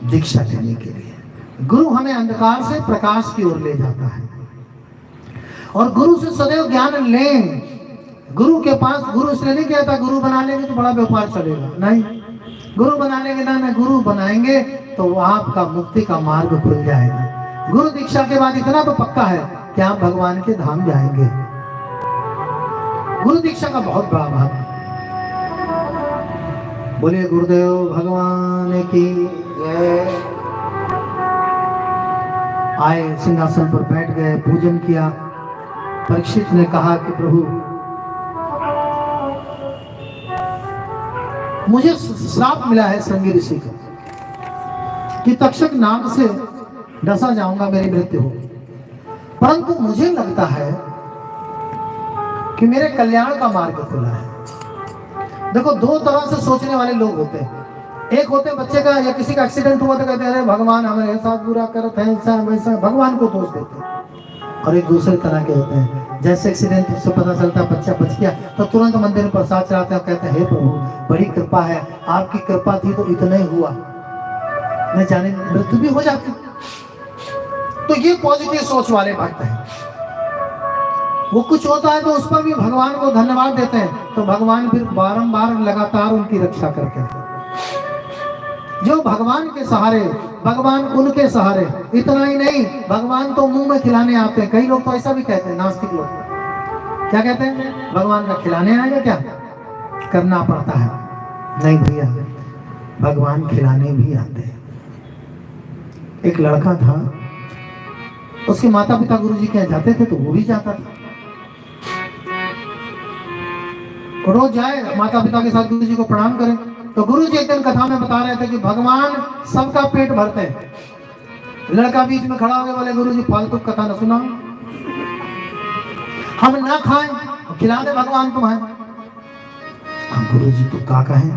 दीक्षा लेने के लिए। गुरु हमें अंधकार से प्रकाश की ओर ले जाता है, और गुरु से सदैव ज्ञान लें। गुरु के पास, गुरु इसलिए नहीं कहता गुरु बना लेंगे तो बड़ा व्यापार चलेगा, नहीं। गुरु बना लेंगे ना, गुरु बनाएंगे तो आपका मुक्ति का मार्ग खुल जाएगा। गुरु दीक्षा के बाद इतना तो पक्का है कि आप भगवान के धाम जाएंगे। गुरु दीक्षा का बहुत बड़ा महत्व। बोलिए गुरुदेव भगवान की जय। आए, सिंहासन पर बैठ गए, पूजन किया। परीक्षित ने कहा कि प्रभु, मुझे श्राप मिला है श्रृंगी ऋषि का कि तक्षक नाग से डसा जाऊंगा, मेरी मृत्यु हो। परंतु मुझे लगता है कि मेरे कल्याण का मार्ग खुला है। देखो, 2 तरह से सोचने वाले लोग होते हैं। एक होते बच्चे का या किसी का एक्सीडेंट हुआ तो कहते हैं भगवान हमारे साथ बुरा करत है, ऐसा वैसा, भगवान को दोष देते हैं। और एक दूसरे तरह के होते हैं, जैसे एक्सीडेंट से पता चलता है बच्चा बच गया तो तुरंत मंदिर में प्रसाद चढ़ाते हैं और कहते हैं हे प्रभु बड़ी कृपा है, आपकी कृपा थी तो इतना ही हुआ, न जाने मृत्यु भी हो जाती। तो ये पॉजिटिव सोच वाले भक्त हैं। वो कुछ होता है तो उस पर भी भगवान को धन्यवाद देते हैं, तो भगवान फिर बारंबार लगातार उनकी रक्षा करते हैं। जो भगवान के सहारे, भगवान उनके सहारे। इतना ही नहीं, भगवान तो मुंह में खिलाने आते हैं। कई लोग तो ऐसा भी कहते हैं, नास्तिक लोग क्या कहते हैं, भगवान का खिलाने आएगा क्या, करना पड़ता है। नहीं भैया, भगवान खिलाने भी आते हैं। एक लड़का था, उसके माता पिता गुरुजी के जाते थे तो वो भी जाता था, रोज जाए माता पिता के साथ गुरुजी को प्रणाम करें। तो गुरुजी एक दिन कथा में बता रहे थे कि भगवान सबका पेट भरते हैं। लड़का बीच में खड़ा हो गया, बोले गुरुजी फालतू कथा न सुनाओ, हम ना खाएं, खिला दे भगवान तुम्हें। गुरुजी तो क्या कहें,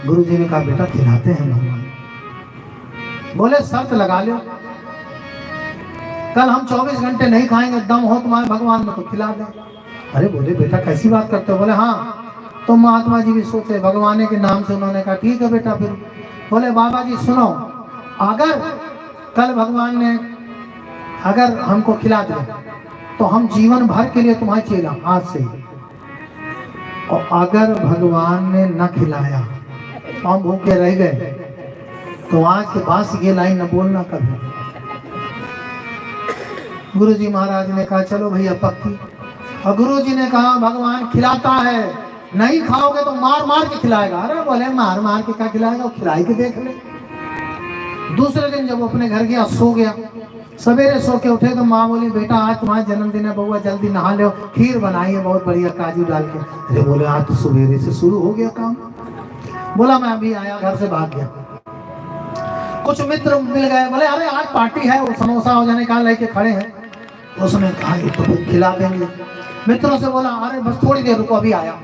गुरुजी ने कहा बेटा खिलाते हैं भगवान। बोले शर्त लगा लो, कल हम 24 घंटे नहीं खाएंगे, दम हो तुम्हारे भगवान में तो खिला दे। अरे बोले बेटा कैसी बात करते हो, बोले हाँ। तो महात्मा जी भी सोचे, भगवान के नाम से उन्होंने कहा ठीक है बेटा। फिर बोले बाबा जी सुनो, अगर कल भगवान ने अगर हमको खिला दिया तो हम जीवन भर के लिए तुम्हारे चेला आज से, और अगर भगवान ने न खिलाया तो हम भूखे रह गए तो आज के बाद ये लाइन न बोलना कभी। गुरुजी महाराज ने कहा चलो भैया पक्की। और गुरुजी ने कहा भगवान खिलाता है, नहीं खाओगे तो मार मार के खिलाएगा। अरे बोले मार मार के क्या खिलाएगा, खिलाई के देख ले। दूसरे दिन जब वो अपने घर गया, सो गया, सवेरे सो के उठे तो माँ बोली बेटा आज तुम्हारा जन्मदिन है बउआ, जल्दी नहा लो, खीर बनाई है बहुत बढ़िया काजू डाल के। अरे बोले आज तो सवेरे से शुरू हो गया काम। बोला मैं अभी आया, घर से भाग गया। कुछ मित्र मिल गए, बोले अरे आज पार्टी है, वो समोसा हो जाने का लेके खड़े हैं। उसने कहा ये तो खिला देंगे। मित्रों से बोला अरे बस थोड़ी देर रुको, अभी आया।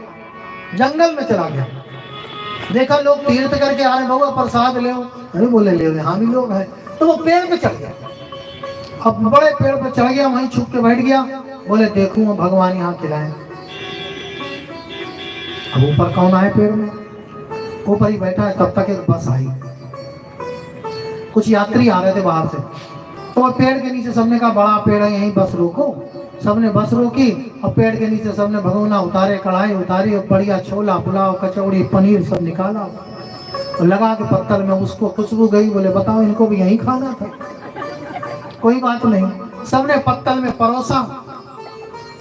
जंगल में चला गया, देखा लोग तीर्थ करके आ रहे, बउआ प्रसाद ले। अरे बोले ले, हाँ भी लोग हैं। तो वो पेड़ पे चढ़ गया। अब बड़े पेड़ पे चढ़ गया, वहीं छुप के बैठ गया। बोले देखूं भगवान यहाँ खिलाए। अब ऊपर कौन आए पेड़ में, ऊपर ही बैठा है। तब तक एक बस आई, कुछ यात्री आ रहे थे बाहर से। तो पेड़ के नीचे सबने कहा बड़ा पेड़ है यहीं बस रोको। सबने बस रोकी और पेड़ के नीचे सबने भगोना उतारे, कढ़ाई उतारी और बढ़िया छोला पुलाव कचौड़ी पनीर सब निकाला और लगा के पत्तल में। उसको खुशबू गई, बोले बताओ इनको भी यहीं खाना था। कोई बात नहीं, सबने पत्तल में परोसा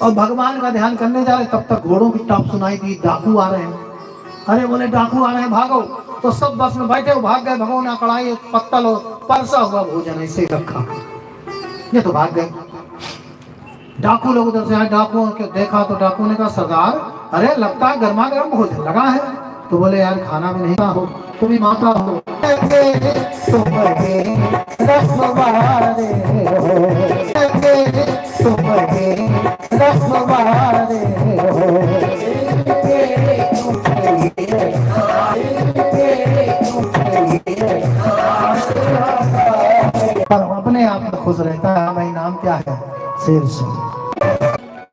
और भगवान का ध्यान करने जा रहे। तब तक घोड़ों की टाप सुनाई दी, डाकू आ रहे हैं। अरे बोले डाकू आ रहे हैं भागो। तो सब बस में बैठे हो भाग गए। भगोना कढ़ाई पत्तल और परसा हुआ भोजन ऐसे ही रखा, ये तो भाग गए। डाकू लोग उधर से आए, डाकुओं के देखा तो डाकू ने कहा सरदार अरे लगता है गर्मा गर्म भोजन लगा है। तो बोले यार खाना भी नहीं हो, तुम ही माता हो। पर अपने आप में खुश रहता है। भाई नाम क्या है, शेर सिंह।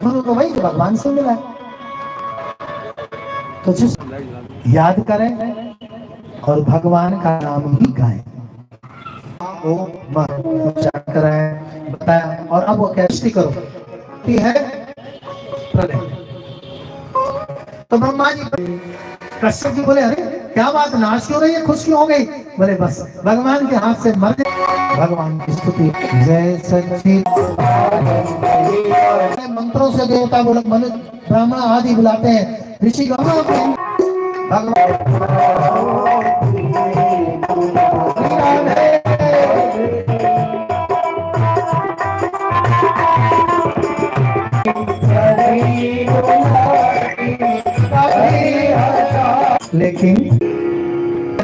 तो भाई भगवान से मिला। तो जिस याद करें और भगवान का नाम ही गाएं। करें बताया। और अब वो कैसे करो है प्रलय। तो ब्रह्मा जी कश्यप जी बोले अरे क्या बात, नाश क्यों रही है, खुश क्यों हो गई। बोले बस भगवान के हाथ से मर गए। भगवान की स्तुति जय सच्ची। मंत्रों से देवता बोले मनुष्य ब्राह्मण आदि बुलाते हैं, ऋषि भगवान लेकिन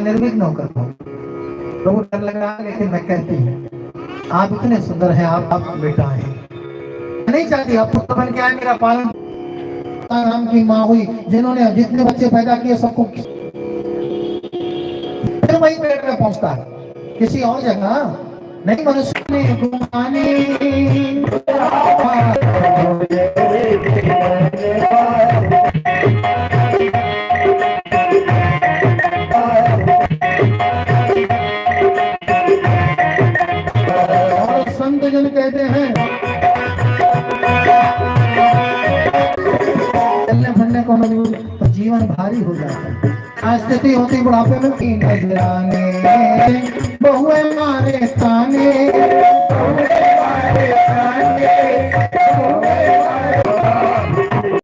निर्विघ्न होकर प्रभु डर लग रहा है। लेकिन मैं कहती हूँ आप इतने सुंदर हैं, आप बेटा हैं, नहीं चाहती आप पुत्र बन के आए। मेरा पालन नाम की माँ हुई जिन्होंने जितने बच्चे पैदा किए सबको फिर वही पेट में पहुंचता है, किसी और जगह नहीं। मनुष्य संत जन कहते हैं चलने फिरने को मजबूर तो जीवन भारी हो जाता है। स्थिति होती बुढ़ापे में